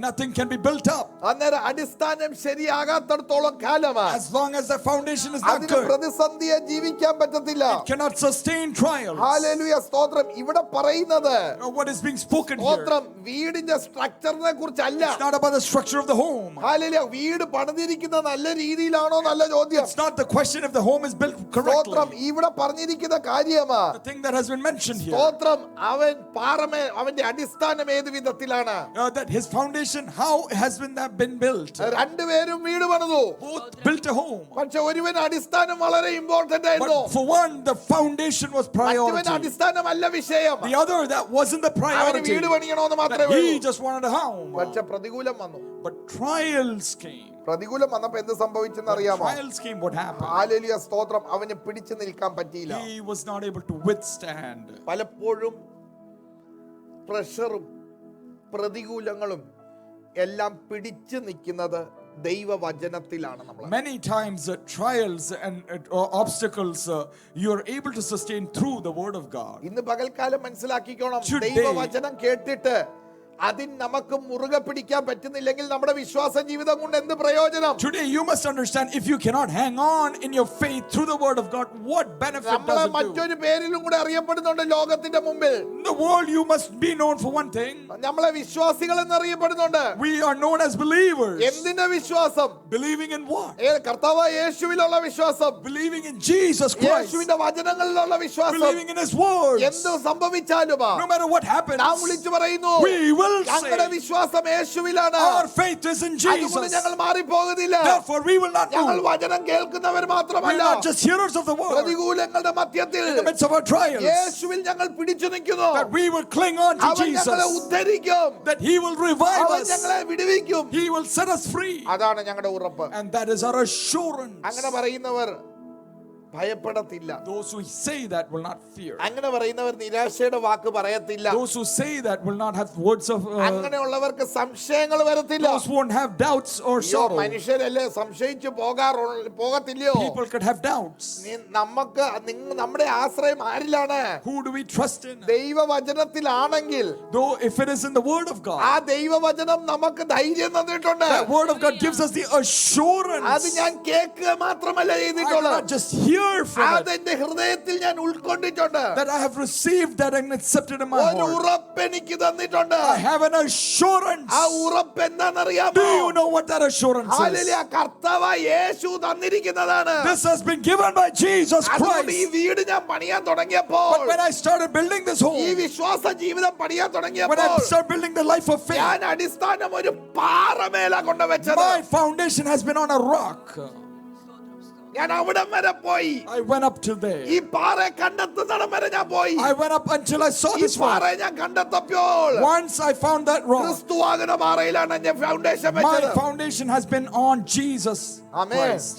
Nothing can be built up. അന്നേരം അടിസ്ഥാനം ശരിയാകാത്തിടത്തോളം കാലമാണ് As long as the foundation is not അതിന് good, പ്രതിസന്ധിയെ ജീവിക്കാൻ പറ്റത്തില്ല. it cannot sustain trials. Hallelujah സ്തോത്രം. ഇവിടെ പറയുന്നത് What is being spoken here? സ്തോത്രം വീടിന്റെ സ്ട്രക്ചറിനെ കുറിച്ചല്ല. It's not about the structure of the home. Hallelujah വീട് പണിതിരിക്കുന്ന നല്ല രീതിയിലാണോ നല്ല ചോദ്യം. It's not the question if the home is built സ്തോത്രം correctly. ഇവിടെ പറഞ്ഞിരിക്കുന്ന കാര്യമാ. The thing that has been mentioned here, സ്തോത്രം അവൻ പാറമേ അവന്റെ അടിസ്ഥാനം ഏത് വിധത്തിലാണ്. that his foundation, how has been built? രണ്ടുപേരും വീട് പണിതു. Both built a home. പക്ഷെ ഒരുവൻ അടിസ്ഥാനം വളരെ ഇമ്പോർട്ടന്റ് ആയിരുന്നു. But for one, the foundation was മറ്റവൻ priority. അടിസ്ഥാനമല്ല വിഷയം. The other, that wasn't the അവന് priority. വീട് പണിയണമെന്ന് That മാത്രമേ he ഉള്ളൂ. just wanted a home. പക്ഷെ പ്രതികൂലം വന്നു. But trials came. പ്രതികൂലം വന്നപ്പോ എന്ത് സംഭവിച്ചെന്ന് When അറിയാമോ? trials came, what happened? Hallelujah സ്തോത്രം. അവന് പിടിച്ചു നിൽക്കാൻ പറ്റിയില്ല. He was not able to withstand. പലപ്പോഴും പ്രഷറും പ്രതികൂലങ്ങളും എല്ലാം പിടിച്ചു നിൽക്കുന്നത് ദൈവവചനത്തിലാണ്. നമ്മൾ Many times trials and obstacles you are able to sustain through the word of God. ഇന്ന് പകൽക്കാലം മനസ്സിലാക്കിക്കോണം. Today- ദൈവവചനം കേട്ടിട്ട് അതിന് നമുക്ക് മുറുകെ പിടിക്കാൻ പറ്റുന്നില്ലെങ്കിൽ നമ്മുടെ വിശ്വാസ ജീവിതം കൊണ്ട് എന്ത് പ്രയോജനം? Today you must understand, if you cannot hang on in your faith through the word of God, what benefit നമ്മളെ does it do? മറ്റൊരു പേരിലും കൂടെ അറിയപ്പെടുന്നുണ്ട് ലോകത്തിന്റെ മുമ്പിൽ. In the world you must be known for one thing. നമ്മളെ വിശ്വാസികൾ എന്നറിയപ്പെടുന്നുണ്ട്. We are known as believers. എന്തിന്റെ വിശ്വാസം? Believing in what? കർത്താവ് യേശുവിലുള്ള വിശ്വാസം. Believing in Jesus Christ. യേശുവിന്റെ വചനങ്ങളിലുള്ള വിശ്വാസം. Believing in his words. എന്ത് സംഭവിച്ചാലും No matter what happens, നാം വിളിച്ചു പറയുന്നു, we will ഞങ്ങളുടെ say വിശ്വാസം യേശുവിലാണ്. our faith is in അതുകൊണ്ട് Jesus. ഞങ്ങൾ മാറിപ്പോകുന്നില്ല. Therefore we will not ഞങ്ങൾ move. വചനം കേൾക്കുന്നവർ We are മാത്രമല്ല, not just hearers of the word. പ്രതികൂലങ്ങളുടെ മധ്യത്തിൽ In the midst of our trials, യേശുവിൽ ഞങ്ങൾ പിടിച്ചു നിൽക്കുന്നു. that we will cling on to അവൻ ഞങ്ങളെ Jesus. ഉദ്ധരിക്കും. That he will revive അവൻ us. ഞങ്ങളെ വിടുവിക്കും. He will set us free. അതാണ് ഞങ്ങളുടെ ഉറപ്പ്. And that is our assurance. അങ്ങനെ പറയുന്നവർ ഭയപ്പെടത്തില്ല. Those who say that will not fear. അങ്ങനെ പറയുന്നവർ നിരാശയുടെ വാക്ക് പറയത്തില്ല. Those who say that will not have words of അങ്ങനെയുള്ളവർക്ക് സംശയങ്ങൾ വരത്തില്ല. those who won't have doubts or അയ്യോ, sorrow. മനുഷ്യരല്ലേ സംശയിച്ചു പോകത്തില്ലയോ? People could have doubts. നമുക്ക് നമ്മുടെ ആശ്രയം ആരിലാണ്? Who do we trust in? ദൈവവചനത്തിലാണെങ്കിൽ Though if it is in the word of God, ആ ദൈവവചനം നമുക്ക് ധൈര്യം തന്നിട്ടുണ്ട്. that word of God gives us the assurance. അത് ഞാൻ കേൾക്കുക മാത്രമല്ല I do ചെയ്തിട്ടുള്ളത്, not just hear from it, അതെന്റെ ഹൃദയത്തിൽ ഞാൻ ഉൾക്കൊണ്ടിട്ടുണ്ട്. that I have received that and accepted in my ഒരു heart. ഉറപ്പ് എനിക്ക് തന്നിട്ടുണ്ട്. I have an assurance. ആ ഉറപ്പ് എന്താണെന്നറിയാമോ? Do you know what that assurance is? Hallelujah, കർത്താവായ യേശു തന്നിരിക്കുന്നതാണ്. This has been given by Jesus അതുകൊണ്ട് ഈ Christ. വീട് ഞാൻ പണിയാൻ തുടങ്ങിയപ്പോൾ, But when I started building this ഈ home, വിശ്വാസ ജീവിതം പണിയാൻ when തുടങ്ങിയപ്പോൾ, I started building the life of faith, ഞാൻ അടിസ്ഥാനം ഒരു പാറമേല കൊണ്ടുവച്ചത്. my foundation has been on a rock. ഞാൻ അവിടം വരെ പോയി. I went up to there. ഈ പാറ കണ്ടെത്തുന്നിടം വരെ ഞാൻ പോയി. I went up until I saw ഈ this പാറ one. ഞാൻ കണ്ടെത്തപ്പോൾ Once I found that rock, ക്രിസ്തുവാകുന്ന പാറയിലാണ് ഞാൻ ഫൗണ്ടേഷൻ my വെച്ചത്. foundation has been on Jesus Amen. Christ.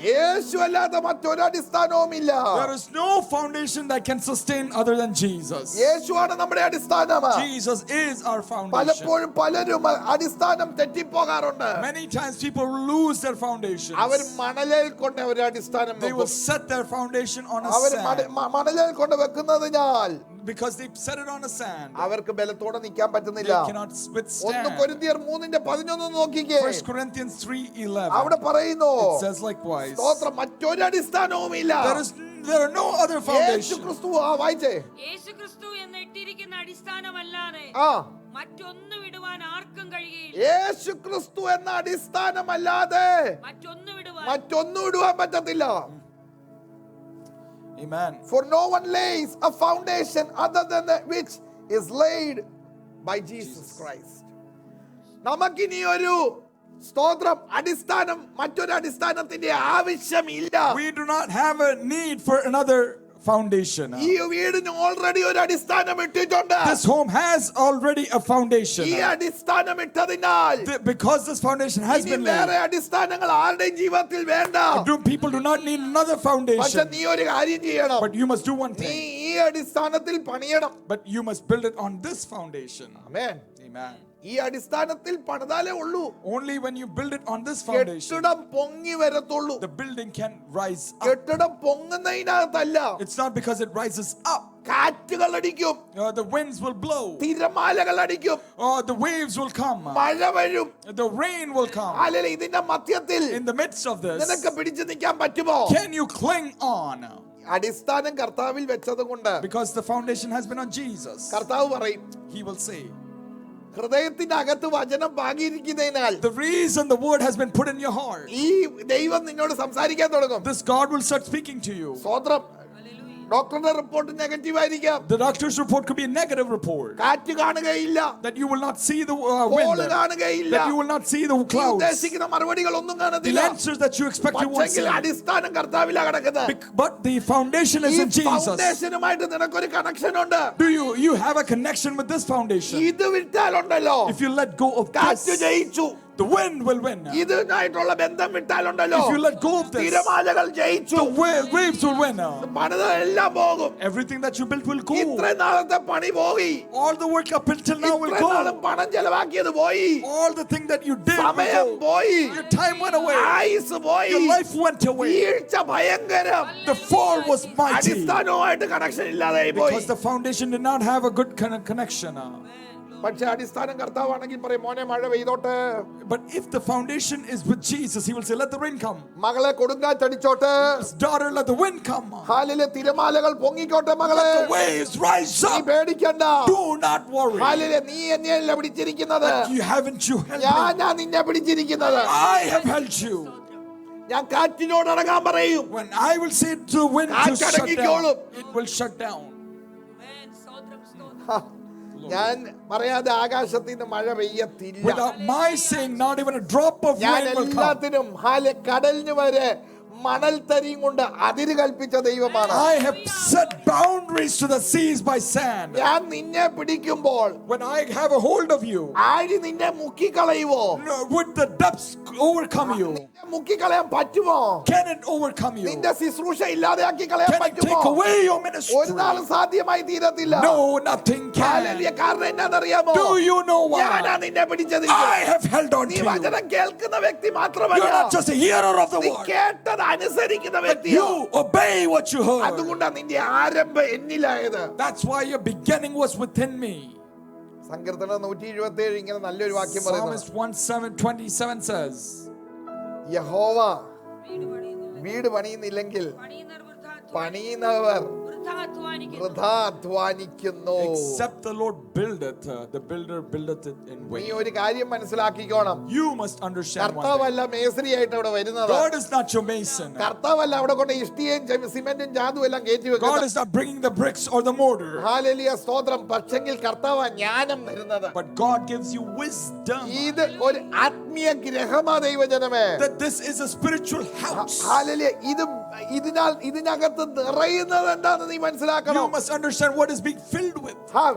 യേശു അല്ലാതെ മറ്റൊരു അടിസ്ഥാനവുമില്ല. There is no foundation that can sustain other than Jesus. യേശുവാണ് നമ്മുടെ അടിസ്ഥാനം. Jesus is our foundation. പലപ്പോഴും പലരും അടിസ്ഥാനം തെറ്റിപ്പോകാറുണ്ട്. Many times people lose their foundations. അവർ മണലിൽ കൊണ്ട് ഒരു അടിസ്ഥാനം They will വെക്കും. set their foundation on a our sand. മണലിൽ കൊണ്ട് വെക്കുന്നതിനാൽ Because they set it on a sand. അവർക്ക് ബലത്തോടെ നിൽക്കാൻ They പറ്റുന്നില്ല. cannot 1 withstand. കൊരിന്ത്യർ 3:11 നോക്കിക്കേ. 1 Corinthians 3:11. അവിടെ പറയുന്നു, It says likewise. സ്തോത്രം, മറ്റൊരു അടിസ്ഥാനവുമില്ല. There are no other Yeshu foundation. ക്രിസ്തു വായിച്ചേ. യേശുക്രിസ്തു എന്ന് ഇട്ടിരിക്കുന്ന അടിസ്ഥാനമല്ലാതെ ആ മറ്റൊന്നും ഇടുവാൻ ആർക്കും കഴിയുകയില്ല. യേശു ക്രിസ്തു എന്ന അടിസ്ഥാനമല്ലാതെ മറ്റൊന്നും ഇടുവാൻ മറ്റൊന്നും ഇടുവാൻ പറ്റത്തില്ല. Amen. For no one lays a foundation other than that which is laid by Jesus Christ. നമുക്കിനി ഒരു സ്തോത്രം അടിസ്ഥാനം മറ്റൊരു അടിസ്ഥാനത്തിന്റെ ആവശ്യമില്ല. We do not have a need for another foundation. ഈ വീടിന് ഓൾറെഡി ഒരു അടിസ്ഥാനം ഇട്ടിട്ടുണ്ട്. This home has already a foundation. ഈ അടിസ്ഥാനം ഇട്ടതിനാൽ Because this foundation has ഇനി been വേറെ laid, അടിസ്ഥാനങ്ങൾ ആരുടെയും ജീവിതത്തിൽ വേണ്ട. people do not need another പക്ഷെ foundation. നീ ഒരു കാര്യം ചെയ്യണം. But you must do one നീ thing. ഈ അടിസ്ഥാനത്തിൽ പണിയണം. But you must build it on this foundation. Amen. Amen. ഈ അടിസ്ഥാനത്തിൽ പണിതാലേ ഉള്ളൂ. Only when you build it on this foundation, കെട്ടിടം പൊങ്ങി വരത്തുള്ളൂ. the building can rise up. കെട്ടിടം പൊങ്ങുന്നതിനകത്തല്ല, It's not because it rises up. കാറ്റുകൾ അടിക്കും, The winds will blow. തിരമാലകൾ അടിക്കും, The waves will come. മഴ വരും. The rain will come. അല്ലെങ്കിൽ ഇതിന്റെ മധ്യത്തിൽ In the midst of this, നിനക്ക് പിടിച്ചു നിൽക്കാൻ പറ്റുമോ? can you cling on? അടിസ്ഥാനം കർത്താവിൽ വെച്ചത് കൊണ്ട് Because the foundation has been on Jesus. കർത്താവ് പറയും, He will say, ഹൃദയത്തിന്റെ അകത്ത് വചനം പാകിയിരിക്കുന്നതിനാൽ the reason the word has been put in your heart, ഈ ദൈവം നിന്നോട് സംസാരിക്കാൻ തുടങ്ങും. this God will start speaking to you. സ്വോത്രം. ഡോക്ടറുടെ റിപ്പോർട്ട് നെഗറ്റീവ് ആയിരിക്കാം, The doctor's report could be a negative report. കാറ്റ് കാണുകയില്ല, That you will not see the call wind. കാണുകയില്ല, That you will not see the നീ clouds. ഉദ്ദേശിക്കുന്ന മറുപടികൾ ഒന്നും The കാണത്തില്ല. answers that you expect you won't പക്ഷെങ്കിൽ see. അടിസ്ഥാനം കർത്താവിലാണ് കിടക്കുന്നത്. But the foundation is ഈ in Jesus. ഫൗണ്ടേഷനുമായിട്ട് നിനക്കൊരു കണക്ഷൻ ഉണ്ട്. Do you have a connection with this foundation? ഇത് വിട്ടാലുണ്ടല്ലോ If you let go of കാറ്റ് this, ജയിച്ചു. the wind will win. ഇതിനായിട്ടുള്ള ബന്ധം വിട്ടാലുണ്ടല്ലോ If you let go of this, തിരമാലകൾ ജയിച്ചു. the waves will win. പണിതെല്ലാം പോകും. Everything that you built will go. ഇത്ര നാളത്തെ പണി പോയി. All the work up until now will ഇത്ര നാളും go. പണം ചെലവാക്കിയത് പോയി. All the thing that you did സമയം will go. പോയി. Your time went away. ആയുസ് പോയി. Your life went away. വീഴ്ച ഭയങ്കരം. The fall was mighty അടിസ്ഥാനവുമായിട്ട് കണക്ഷൻ ഇല്ലാതായി പോയി. because the foundation did not have a good connection. പക്ഷെ അടിസ്ഥാനം കർത്താവാണെങ്കിൽ പറയും, മോനെ മഴ പെയ്തോട്ടെ, But if the foundation is with Jesus, He will say, let the rain come. മകളെ കൊടുങ്കാറ്റടിച്ചോട്ടെ, Daughter, let the wind come. ഹാലിലെ തിരമാലകൾ പൊങ്ങിക്കോട്ടെ, മകളെ Let the waves rise നീ up. പേടിക്കണ്ട, Do not worry. ഹാലിലെ നീ എന്നെയല്ല പിടിച്ചിരിക്കുന്നത്, Haven't you held me? ഞാനാ നിന്നെ പിടിച്ചിരിക്കുന്നത്. I have held you. ഞാൻ കാറ്റിനോട് അടങ്ങാൻ പറയും, When I will say to the wind to shut down, it will shut down. ആമേൻ. സ്തോത്രം, സ്തോത്രം. ഹ, ഞാൻ പറയാതെ ആകാശത്തിൽ നിന്ന് മഴ പെയ്യത്തില്ല. Without my saying, not even a drop of ഞാൻ rain will come. എല്ലാത്തിനും ഹാലെ കടലിന് വരെ മണൽ തരിയും കൊണ്ട് അതിര് കൽപ്പിച്ച ദൈവമാണ്. I have set boundaries to the seas by sand. ഞാൻ നിന്നെ പിടിക്കുമ്പോൾ When I have a hold of you, ആഴി നിന്നെ മുക്കിക്കളയുവോ? would the depths overcome you? നിന്നെ മുക്കിക്കളയാൻ പറ്റുമോ? Can it overcome you? നിന്റെ ശുശ്രൂഷ ഇല്ലാതെയാക്കി കളയാൻ Can it പറ്റുമോ? take away your ഒരു ministry? നാളും സാധ്യമായി തീരത്തില്ല. No, nothing can. ഹല്ലേലൂയ. കാരണം എന്നാന്നറിയാമോ? Do you know ഞാനാ why? നിന്നെ പിടിച്ചത്. I have held on നീ to you. വചനം കേൾക്കുന്ന വ്യക്തി You're മാത്രമല്ല, not just a hearer of the നീ word, കേട്ടത് അനുസരിക്കുന്ന but വ്യക്തിയോ. you obey what you heard. അതുകൊണ്ടാ നിന്റെ ആരംഭം എന്നിലായത്. That's why your beginning was within me. സങ്കീർത്തനം 177 ഇങ്ങനെ നല്ലൊരു വാക്യം പറയുന്നു. Psalmist 1:27 says, യഹോവ വീട് പണിയുന്നവൻ വീട് പണിയുന്നില്ലെങ്കിൽ പണിയുന്നവർ വൃഥാ പണിയുന്നവർ വൃഥാ അധ്വാനിക്കുന്നു. വൃഥാ അധ്വാനിക്കുന്നു. except the Lord buildeth, the builder buildeth it in നീ vain. ഒരു കാര്യം മനസ്സിലാക്കിക്കോണം, You must understand one thing. കർത്താവല്ല മേസ്രിയായിട്ട് അവിടെ വരുന്നത്. God is not your mason. കർത്താവല്ല അവിടെ കൊണ്ട് ഇഷ്ടിയും സിമെന്റും ജാതും എല്ലാം കയറ്റി God വെക്കുന്നത്. is not bringing the bricks or the mortar. Hallelujah, സ്തോത്രം. പക്ഷെങ്കിൽ കർത്താവ് ജ്ഞാനം തരുന്നത്. But God gives you wisdom. ഇത് ഒരു ആത്മീയ ഗ്രഹമാ ദൈവജനമേ. That this is a spiritual house. Hallelujah. ഇതിനകത്ത് നിറയുന്നത് എന്താണെന്ന് നീ You മനസ്സിലാക്കണം. must understand what is being filled with.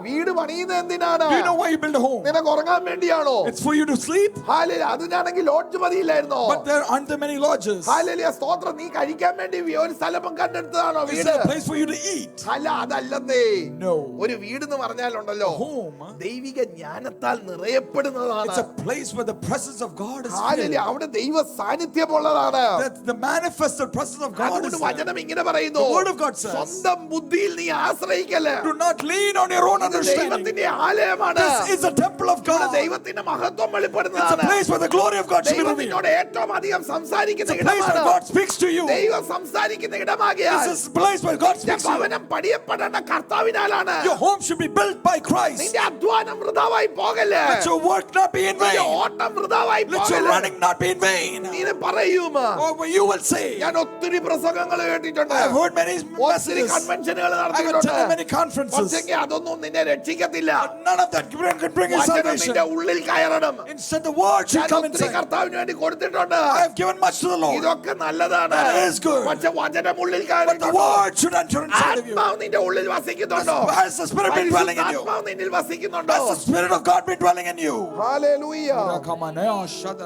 വീട് പണിയുന്നത് എന്തിനാണ്? Do you know why you build a home? നിനക്ക് ഉറങ്ങാൻ വേണ്ടിയാണോ? It's for you to sleep. ഹല്ലേലൂയ. അതിനാണെങ്കിൽ ലോഡ്ജ് മതിയില്ലായിരുന്നോ? But there aren't there many lodges. ഹല്ലേലൂയ, സ്തോത്രം. നീ കഴിക്കാൻ വേണ്ടി ഒരു സ്ഥലം കണ്ടെടുത്തതാണോ Is വീട്? there a place for you to eat? അല്ല, അതല്ലെന്നേ. No. ഒരു വീട് എന്ന് പറഞ്ഞാലുണ്ടല്ലോ, Home, ദൈവിക ജ്ഞാനത്താൽ നിറയപ്പെടുന്നതാണ്. it's a place where the presence of God is hallelujah, filled. അവിടെ ദൈവ സാന്നിധ്യമുള്ളതാണ്. That's the manifested presence of God is അതുകൊണ്ട് there. വചനം ഇങ്ങനെ പറയുന്നു, The word of God says, സ്വന്തം ബുദ്ധിയിൽ നീ ആശ്രയിക്കല്ലേ. do not lean on your own ഇത് understanding. ദൈവത്തിന്റെ ആലയമാണ്. This is a temple of ഇവിടെ God. ദൈവത്തിന്റെ മഹത്വം It's a വെളിപ്പെടുന്നതാണ്. place where the glory of God should be ദൈവം revealed. നിന്നോട് ഏറ്റവും അധികം സംസാരിക്കുന്ന It's a place where ഇടമാണ്. God speaks to you. ദൈവം സംസാരിക്കുന്ന ഇടമാകിയാൽ This is a place where God നിന്റെ speaks to you. ഭവനം പണിയപ്പെടേണ്ട കർത്താവിനാലാണ്. Your home should be built by Christ. നിന്റെ അധ്വാനം വൃഥാവായി പോകല്ലേ. Let your work not be in നിന്റെ vain. ഓട്ടം വൃഥാവായി വ്യർത്ഥമായി Let your പോകല്ലേ. running not be in vain. നീ ഇത് പറയും. Or you will say, ഞാൻ ഒത്തിരി പ്രസംഗങ്ങൾ കേട്ടിട്ടുണ്ട്, I have heard many ഒത്തിരി messages, കൺവെൻഷനുകൾ I have നടത്തിയിട്ടുണ്ട്. attended many conferences. പക്ഷെങ്കിൽ അതൊന്നും നിന്നെ രക്ഷിക്കത്തില്ല. But none of that can bring you വചനം salvation. നിന്റെ ഉള്ളിൽ കയറണം. Instead, the word should ഞാൻ come ഒത്തിരി inside. കർത്താവിന് വേണ്ടി കൊടുത്തിട്ടുണ്ട്. I have given much to the Lord. ഇതൊക്കെ നല്ലതാണ്. That is good. പക്ഷെ വചനം ഉള്ളിൽ But the word should enter inside of you. ആത്മാവ് നിന്റെ ഉള്ളിൽ വസിക്കുന്നുണ്ടോ? Has the Spirit been dwelling in you? പരിശുദ്ധാത്മാവ് നിന്നിൽ വസിക്കുന്നുണ്ടോ? Has the Spirit of God been dwelling in you? Hallelujah.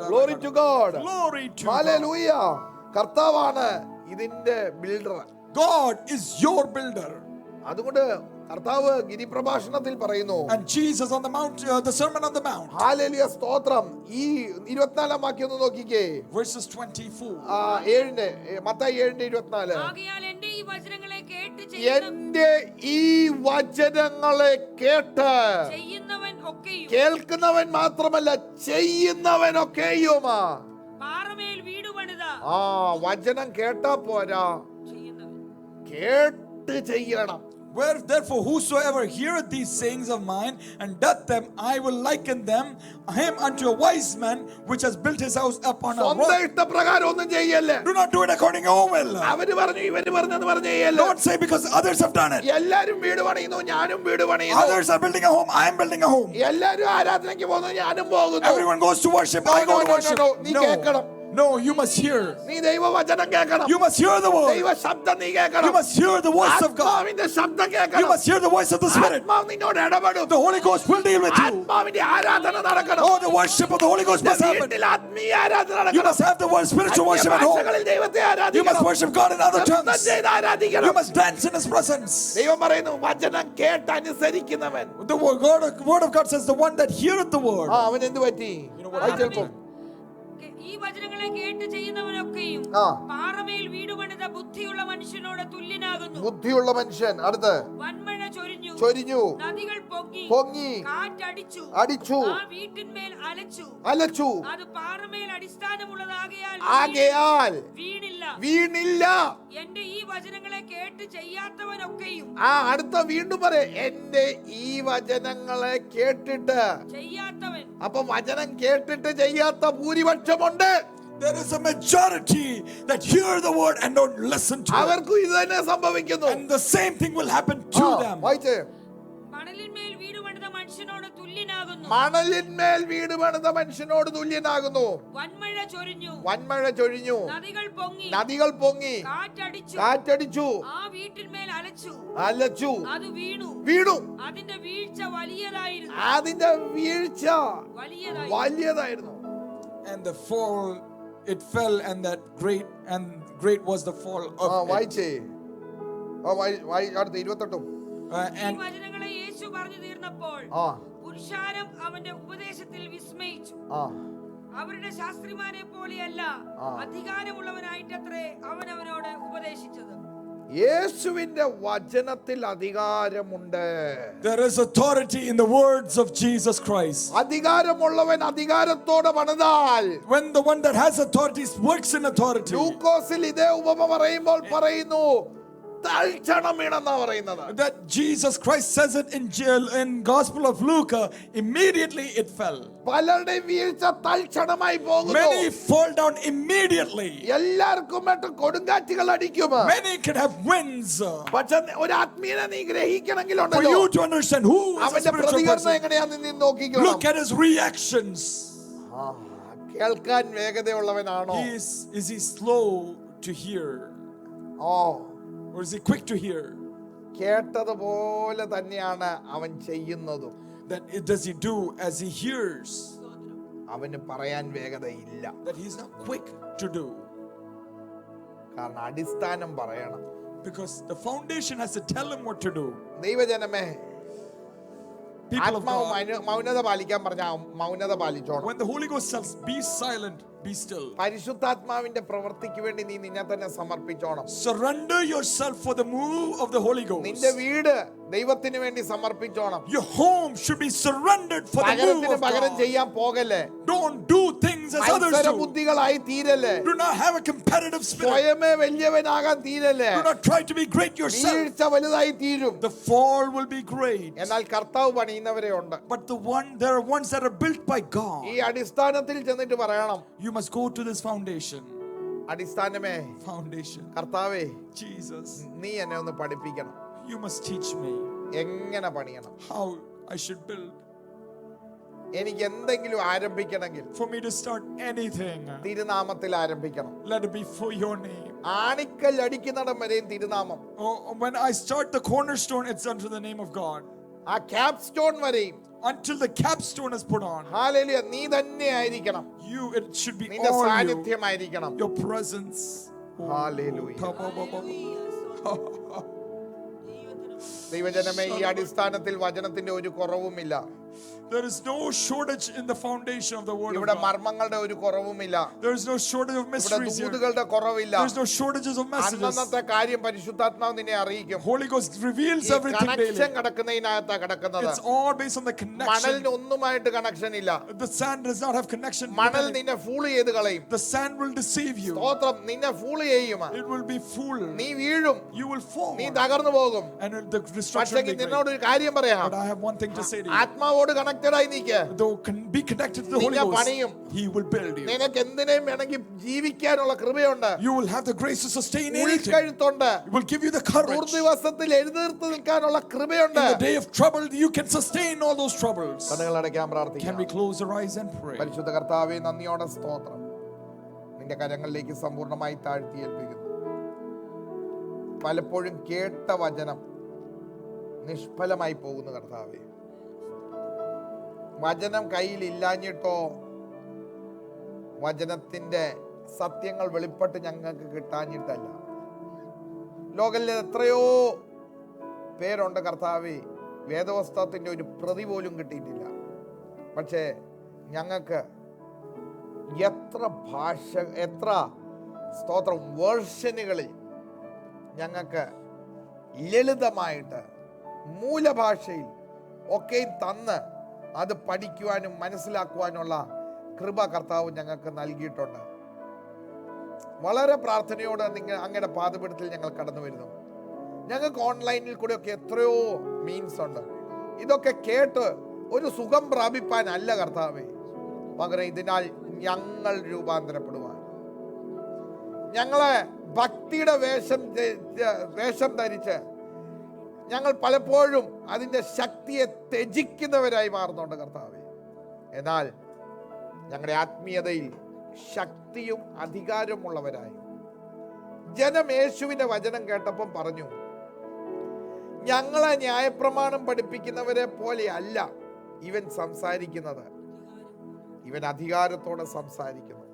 Glory to God. Glory to God. Hallelujah. കർത്താവാണ് ഇതിന്റെ builder. God is your builder. അതുകൊണ്ട് കർത്താവ് ഗിരിപ്രഭാഷണത്തിൽ പറയുന്നു, And Jesus on the mount, the Sermon on the Mount, hallelujah, സ്തോത്രം. ഈ 24 വാക്യം ഒന്ന് നോക്കിക്കേ. verses 24. 7 മത്തായി 7:24. ആകയാൽ എന്റെ ഈ വചനങ്ങളെ കേട്ട് ചെയ്യുന്ന- എന്റെ ഈ വചനങ്ങളെ കേട്ട് ചെയ്യുന്നവൻ ഒക്കെയും കേൾക്കുന്നവൻ മാത്രമല്ല ചെയ്യുന്നവനൊക്കെയുമാ. പാറമേൽ വീട് പണിത വചനം കേട്ടാ പോരാ, ചെയ്യുന്നവൻ. കേട്ട് ചെയ്യണം. Where therefore whosoever heareth these sayings of mine and doth them, I will liken him unto a wise man which has built his house upon a സ്വന്തം rock. ഇഷ്ടപ്രകാരം ഒന്നും ചെയ്യല്ലേ. Do not do it according to your will. അവര് പറഞ്ഞു ഇവര് പറഞ്ഞെന്ന് പറഞ്ഞു ചെയ്യല്ലേ. Don't say because others have done it. എല്ലാരും വീട് പണിയുന്നു, ഞാനും വീട് പണിയുന്നു. Others are building a home, I am building a home. എല്ലാരും ആരാധനയ്ക്ക് പോകുന്നു, ഞാനും പോകുന്നു. Everyone goes to worship, I go to worship. നീ കേൾക്കണം. No, you must hear. നീ ദൈവവചനം കേൾക്കണം. You must hear the word. ദൈവ ശബ്ദം നീ കേൾക്കണം. You must hear the voice of God. ആത്മാവിന്റെ ശബ്ദം You കേൾക്കണം. must hear the voice of the Spirit. ആത്മാവ് നിന്നോട് ഇടപെടും. The Holy Ghost will deal with you. ആത്മാവിന്റെ ആരാധന നടക്കണം. Oh, the worship of the Holy Ghost must happen. വീട്ടിൽ ആത്മീയ ആരാധന You നടക്കണം. must have the word spiritual worship at home. ഭാഷകളിൽ ദൈവത്തെ You must ആരാധിക്കണം. worship God in other നൃത്തം tongues. ചെയ്ത് ആരാധിക്കണം. You must dance in His presence. ദൈവം പറയുന്നു വചനം കേട്ട് അനുസരിക്കുന്നവൻ. The word of God says, the one that heareth the word. അവൻ എന്ത് പറ്റി? ചിലപ്പോ ഈ വചനങ്ങളെ കേട്ട് ചെയ്യുന്നവനൊക്കെയും ആ. പാറമേൽ വീട് പണിത ബുദ്ധിയുള്ള മനുഷ്യനോട് തുല്യനാകുന്നു. ബുദ്ധിയുള്ള മനുഷ്യൻ അടുത്ത് വൻമഴ ചൊരിഞ്ഞു, ചൊരിഞ്ഞു, നദികൾ പൊങ്ങി, പൊങ്ങി, കാറ്റടിച്ചു, അടിച്ചു, ആ വീട്ടിന്മേൽ അലച്ചു. അലച്ചു. അത് പാറമേൽ അടിസ്ഥാനമുള്ളതാകയാൽ ആകയാൽ വീണില്ല. വീണില്ല. എന്റെ ഈ വചനങ്ങളെ കേട്ട് ചെയ്യാത്തവനൊക്കെയും അടുത്ത വീണ്ടും പറയേ, എന്റെ ഈ വചനങ്ങളെ കേട്ടിട്ട്. ചെയ്യാത്തവൻ. അപ്പൊ വചനം കേട്ടിട്ട് ചെയ്യാത്ത ഭൂരിപക്ഷമുണ്ട്. There is a majority that hear the word and don't listen to it. അവർക്കും ഇത് തന്നെ സംഭവിക്കുന്നു. And the same thing will happen to them. വായിച്ചേ. മണലിന്മേൽ വീട് പണിത മനുഷ്യനോട് തുല്യനാകുന്നു. മണലിന്മേൽ വീട് പണിത മനുഷ്യനോട് തുല്യനാകുന്നു. വൻമഴ ചൊരിഞ്ഞു, വൻമഴ ചൊരിഞ്ഞു, നദികൾ പൊങ്ങി, നദികൾ പൊങ്ങി, കാറ്റടിച്ചു, കാറ്റടിച്ചു, ആ വീട്ടിന്മേൽ അലച്ചു. അലച്ചു, അത് വീണു. വീണു. അതിന്റെ വീഴ്ച വലിയതായിരുന്നു. അതിന്റെ വീഴ്ച വലിയതായിരുന്നു. വലിയതായിരുന്നു. And the fall, it fell, and that great was the fall of it. വായിച്ചേ. അടുത്ത 28. ഈ And വചനങ്ങളെ യേശു പറഞ്ഞു തീർന്നപ്പോൾ ആ പുരുഷാരം അവന്റെ ഉപദേശത്തിൽ വിസ്മയിച്ചു. ആ അവരുടെ ശാസ്ത്രിമാരെ പോലെയല്ല, അധികാരമുള്ളവനായിട്ടത്രേ അവൻ അവനോട് ഉപദേശിച്ചത്. യേശുവിന്റെ വചനത്തിൽ അധികാരമുണ്ട്. there is authority in the words of Jesus Christ. അധികാരമുള്ളവൻ അധികാരത്തോടെ പണിതാൽ. When the one that has authority works in authority. ലൂക്കോസിൽ ഇതേ ഉപമ പറയുമ്പോൾ പറയുന്നു തൽക്ഷണം വീണെന്നാ പറയുന്നത്. That Jesus Christ says it in Gospel of Luke, immediately it fell. പലരുടെ വീഴ്ച തൽക്ഷണമായി പോകുന്നു. Many fall down immediately. എല്ലാവർക്കും കൊടുങ്കാറ്റുകൾ അടിക്കും. Many can have winds. പക്ഷെ ഒരു ആത്മീയനെ നീ ഗ്രഹിക്കണമെങ്കിൽ For ഉണ്ടല്ലോ, you to understand who is a അവന്റെ spiritual പ്രതികരണം person, എങ്ങനെയാന്ന് നീ നോക്കിക്കണം. look at his reactions. കേൾക്കാൻ വേഗതയുള്ളവനാണോ? Is he slow to hear? Or is he quick to hear? കേട്ടതുപോലെ തന്നെയാണ് അവൻ ചെയ്യുന്നതും. Does he do as he hears? അവന് പറയാൻ വേഗതയില്ല. That he's not quick to do. കാരണം അടിസ്ഥാനം പറയണം. Because the foundation has to tell him what to do. ദൈവജനമേ, People of ആത്മാവ് God, മൗനത പാലിക്കാൻ പറഞ്ഞ മൗനത പാലിച്ചോണം. when the Holy Ghost tells, be silent, be still. പരിശുദ്ധാത്മാവിന്റെ പ്രവൃത്തിക്ക് വേണ്ടി നീ നിന്നെ തന്നെ സമർപ്പിച്ചോണം. Surrender yourself for the move of the Holy Ghost. നിന്റെ വീട് ദൈവത്തിന് വേണ്ടി സമർപ്പിച്ചോണം. Your home should be surrendered for the move പകരത്തിന് of പകരം God. ചെയ്യാൻ പോകല്ലേ. Don't do things things as others മത്സര do. ബുദ്ധികളായി തീരല്ലേ. Do not have a competitive spirit. സ്വയമേ വലിയവനാകാൻ തീരല്ലേ. Do not try to be great yourself. വീഴ്ച വലുതായി തീരും. The fall will be great. എന്നാൽ കർത്താവ് പണിയുന്നവരെ ഉണ്ട്. But there are ones that are built by God. ഈ അടിസ്ഥാനത്തിൽ ചെന്നിട്ട് പറയണം, You must go to this foundation. അടിസ്ഥാനമേ Foundation. കർത്താവേ, Jesus, നീ എന്നെ ഒന്ന് പഠിപ്പിക്കണം. you must teach me എങ്ങനെ പണിയണം. how I should build. എനിക്ക് എന്തെങ്കിലും ആരംഭിക്കണമെങ്കിൽ For me to start anything, തിരുനാമത്തിൽ ആരംഭിക്കണം. let it be for your name. ആണിക്കൽ അടിക്കുന്നിടം വരെയും തിരുനാമം. Oh, when I start the cornerstone, it's under the name of God. ആ cap stone വരെയും Until the capstone is put on. Hallelujah, നീ തന്നെ ആയിരിക്കണം. It should be നിന്റെ all you. സാന്നിധ്യമായിരിക്കണം. Your presence. Hallelujah. ദൈവജനമേ, ഈ അടിസ്ഥാനത്തിൽ വചനത്തിന്റെ ഒരു കുറവുമില്ല. There is no shortage in the foundation of the word of ഇവിടെ God. മർമ്മങ്ങളുടെ ഒരു കുറവുമില്ല. There is no shortage of ഇവിടെ mysteries here. ദൂതുകളുടെ കുറവില്ല. There is no shortages of messages. അന്നന്നത്തെ കാര്യം പരിശുദ്ധാത്മാവ് നിന്നെ അറിയിക്കും. Holy Ghost reveals ഈ everything daily. കണക്ഷൻ കിടക്കുന്നതിനകത്താ കിടക്കുന്നത്. It's all based on the connection. മണലിന് ഒന്നുമായിട്ട് കണക്ഷൻ ഇല്ല. The sand does not have connection. മണൽ നിന്നെ ഫൂൾ ചെയ്ത് കളയും. The sand will deceive you. സ്തോത്രം, നിന്നെ ഫൂൾ ചെയ്യും. It will be fool. നീ വീഴും, You will fall. നീ തകർന്നു പോകും. And the destruction പക്ഷേ will be great. നിന്നോട് ഒരു കാര്യം പറയാം, But I have one thing to say to you. ആത്മാവോട് കണക്റ്റഡ് ആയി നീക്ക്. Though be connected to the Holy നിന്നെ Ghost, പണിയും. He will build you. നിനക്ക് എന്തിനേയും വേണമെങ്കിൽ ജീവിക്കാനുള്ള കൃപയുണ്ട്. You will have the grace to sustain anything. ഉൾക്കഴുത്തുണ്ട്. It will give you the courage. ദുർദിവസത്തിൽ എഴുന്നേറ്റ് നിൽക്കാനുള്ള കൃപയുണ്ട്. In the day of trouble, you can sustain all those troubles. കണ്ണുകളടയ്ക്കാൻ Can പ്രാർത്ഥിക്കാം. we close our eyes and pray? പരിശുദ്ധ കർത്താവേ, നന്ദിയോടെ സ്തോത്രം. നിന്റെ കരങ്ങളിലേക്ക് സമ്പൂർണ്ണമായി താഴ്ത്തി ഏൽപ്പിക്കുന്നു. പലപ്പോഴും കേട്ട വചനം നിഷ്ഫലമായി പോകുന്നു കർത്താവേ. വചനം കയ്യിൽ ഇല്ലാഞ്ഞിട്ടോ വചനത്തിന്റെ സത്യങ്ങൾ വെളിപ്പെട്ട് ഞങ്ങൾക്ക് കിട്ടാഞ്ഞിട്ടല്ല. ലോകത്തിലെ എത്രയോ പേരുണ്ട് കർത്താവേ, വേദപുസ്തകത്തിന്റെ ഒരു പ്രതി പോലും കിട്ടിയിട്ടില്ല. പക്ഷേ ഞങ്ങൾക്ക് എത്ര സ്തോത്രം വേർഷനുകളിൽ ഞങ്ങൾക്ക് ലളിതമായിട്ട് മൂലഭാഷയിൽ ഒക്കെയും തന്ന് അത് പഠിക്കുവാനും മനസ്സിലാക്കുവാനുള്ള കൃപ കർത്താവ് ഞങ്ങൾക്ക് നൽകിയിട്ടുണ്ട്. വളരെ പ്രാർത്ഥനയോടെ അങ്ങയുടെ പാദപീഠത്തിൽ ഞങ്ങൾ കടന്നു വരുന്നു. ഞങ്ങൾക്ക് ഓൺലൈനിൽ കൂടെ ഒക്കെ എത്രയോ മീൻസ് ഉണ്ട്. ഇതൊക്കെ കേട്ട് ഒരു സുഖം പ്രാപിപ്പാനല്ല കർത്താവേ, പകരം ഇതിനാൽ ഞങ്ങൾ രൂപാന്തരപ്പെടുവാൻ, ഞങ്ങളെ ഭക്തിയുടെ വേഷം ധരിച്ച് ഞങ്ങൾ പലപ്പോഴും അതിൻ്റെ ശക്തിയെ ത്യജിക്കുന്നവരായി മാറുന്നുണ്ട് കർത്താവേ. എന്നാൽ ഞങ്ങളുടെ ആത്മീയതയിൽ ശക്തിയും അധികാരമുള്ളവരായി. ജനം യേശുവിന്റെ വചനം കേട്ടപ്പം പറഞ്ഞു, ഞങ്ങളെ ന്യായപ്രമാണം പഠിപ്പിക്കുന്നവരെ പോലെ അല്ല ഇവൻ സംസാരിക്കുന്നത്, ഇവൻ അധികാരത്തോടെ സംസാരിക്കുന്നു.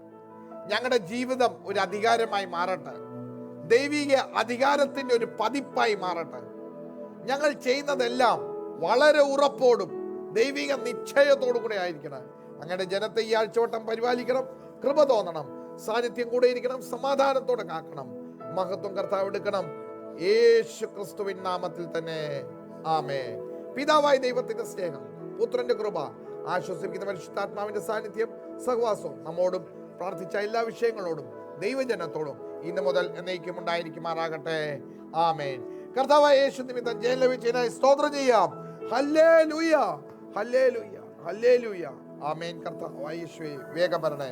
ഞങ്ങളുടെ ജീവിതം ഒരു അധികാരമായി മാറട്ടെ, ദൈവിക അധികാരത്തിന്റെ ഒരു പതിപ്പായി മാറട്ടെ. ഞങ്ങൾ ചെയ്യുന്നതെല്ലാം വളരെ ഉറപ്പോടും ദൈവിക നിശ്ചയത്തോടും കൂടെ ആയിരിക്കണം. അങ്ങയുടെ ജനത്തെ ഈ ആഴ്ചവട്ടം പരിപാലിക്കണം, കൃപ തോന്നണം, സാന്നിധ്യം കൂടെ ഇരിക്കണം, സമാധാനത്തോടെ കാക്കണം. മഹത്വം കർത്താവ് എടുക്കണം, യേശു ക്രിസ്തുവിൻ നാമത്തിൽ തന്നെ ആമേൻ. പിതാവായ ദൈവത്തിന്റെ സ്നേഹം, പുത്രന്റെ കൃപ, ആശ്വസിപ്പിക്കുന്ന പരിശുദ്ധാത്മാവിന്റെ സാന്നിധ്യം, സഹവാസവും നമ്മോടും പ്രാർത്ഥിച്ച എല്ലാ വിഷയങ്ങളോടും ദൈവജനത്തോടും ഇന്ന് മുതൽ എന്നേക്കും ഉണ്ടായിരിക്കുമാറാകട്ടെ. ആമേൻ. കർത്താവായ യേശു നിമിത്തം ജയം ലഭിച്ചതിനായി സ്തോത്രം ചെയ്യാം. ഹല്ലേലൂയ, ഹല്ലേലൂയ, ഹല്ലേലൂയ. ആമേൻ. കർത്താവായ യേശുവേ, വേഗം വരണേ.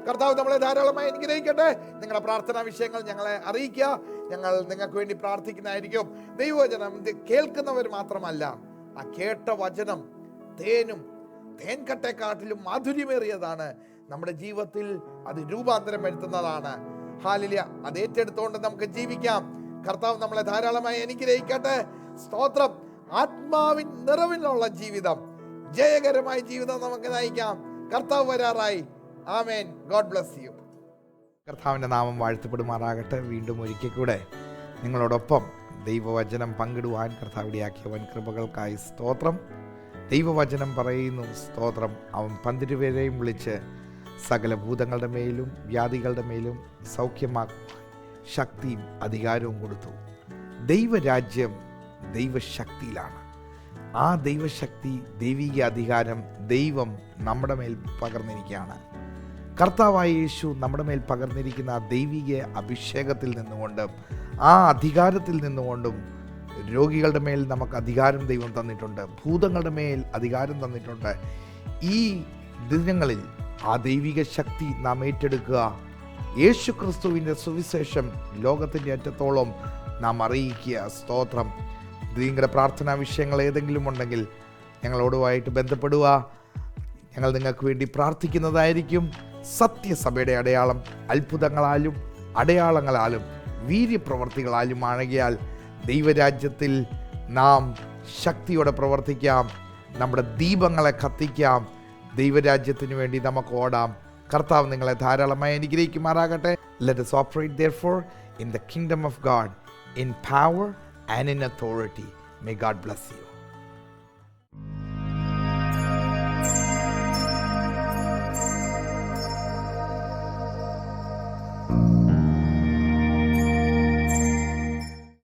കർത്താവ് നമ്മളെ ധാരാളമായി അനുഗ്രഹിക്കട്ടെ. നിങ്ങളുടെ പ്രാർത്ഥനാ വിഷയങ്ങൾ ഞങ്ങളെ അറിയിക്കുക, ഞങ്ങൾ നിങ്ങൾക്ക് വേണ്ടി പ്രാർത്ഥിക്കുന്നതായിരിക്കും. ദൈവവചനം കേൾക്കുന്നവർ മാത്രമല്ല, ആ കേട്ട വചനം തേൻകട്ടേക്കാട്ടിലും മാധുര്യമേറിയതാണ്. നമ്മുടെ ജീവിതത്തിൽ അത് രൂപാന്തരം വരുത്തുന്നതാണ്. ഹല്ലേലൂയ. അത് ഏറ്റെടുത്തുകൊണ്ട് നമുക്ക് ജീവിക്കാം. കർത്താവ് നമ്മളെ ധാരാളമായി അനുഗ്രഹിക്കട്ടെ. സ്തോത്രം. ആത്മാവിൻ നിറവിലുള്ള ജീവിതം, ജയകരമായ ജീവിതം നമുക്ക് നയിക്കാം. കർത്താവ് വരാറായി. ആമേൻ. God bless you. കർത്താവിൻ്റെ നാമം വാഴ്ത്തപ്പെടുമാറാകട്ടെ. വീണ്ടും ഒരിക്കൽ കൂടെ നിങ്ങളോടൊപ്പം ദൈവവചനം പങ്കിടുവാൻ കർത്താവിടെയാക്കിയ വൻ കൃപകൾക്കായി സ്തോത്രം. ദൈവവചനം പറയുന്നു, സ്തോത്രം, അവൻ 12 പേരെയും വിളിച്ച് സകല ഭൂതങ്ങളുടെ മേലും വ്യാധികളുടെ മേലും സൗഖ്യമാക്കുവാൻ ശക്തിയും അധികാരവും കൊടുത്തു. ദൈവരാജ്യം ദൈവശക്തിയിലാണ്. ആ ദൈവശക്തി, ദൈവിക അധികാരം ദൈവം നമ്മുടെ മേൽ പകർന്നിരിക്കുകയാണ്. കർത്താവായ യേശു നമ്മുടെ മേൽ പകർന്നിരിക്കുന്ന ആ ദൈവിക അഭിഷേകത്തിൽ നിന്നുകൊണ്ട്, ആ അധികാരത്തിൽ നിന്നുകൊണ്ടും, രോഗികളുടെ മേൽ നമുക്ക് അധികാരം ദൈവം തന്നിട്ടുണ്ട്, ഭൂതങ്ങളുടെ മേൽ അധികാരം തന്നിട്ടുണ്ട്. ഈ ദിനങ്ങളിൽ ആ ദൈവിക ശക്തി നാം ഏറ്റെടുക്കുക. യേശു ക്രിസ്തുവിൻ്റെ സുവിശേഷം ലോകത്തിൻ്റെ അറ്റത്തോളം നാം അറിയിക്കുക. സ്തോത്രം. നിങ്ങളുടെ പ്രാർത്ഥനാ വിഷയങ്ങൾ ഏതെങ്കിലും ഉണ്ടെങ്കിൽ ഞങ്ങളോടുമായിട്ട് ബന്ധപ്പെടുക. ഞങ്ങൾ നിങ്ങൾക്ക് വേണ്ടി പ്രാർത്ഥിക്കുന്നതായിരിക്കും. സത്യസഭയുടെ അടയാളം അത്ഭുതങ്ങളാലും അടയാളങ്ങളാലും വീര്യപ്രവർത്തികളാലും ആണെകിയാൽ ദൈവരാജ്യത്തിൽ നാം ശക്തിയോടെ പ്രവർത്തിക്കാം. നമ്മുടെ ദീപങ്ങളെ കത്തിക്കാം. ദൈവരാജ്യത്തിന് വേണ്ടി നമുക്ക് ഓടാം. കർത്താവ് നിങ്ങളെ ധാരാളമായി അനുഗ്രഹിക്കുമാറാകട്ടെ. Let us operate therefore in the kingdom of God in power and in authority. May God bless you.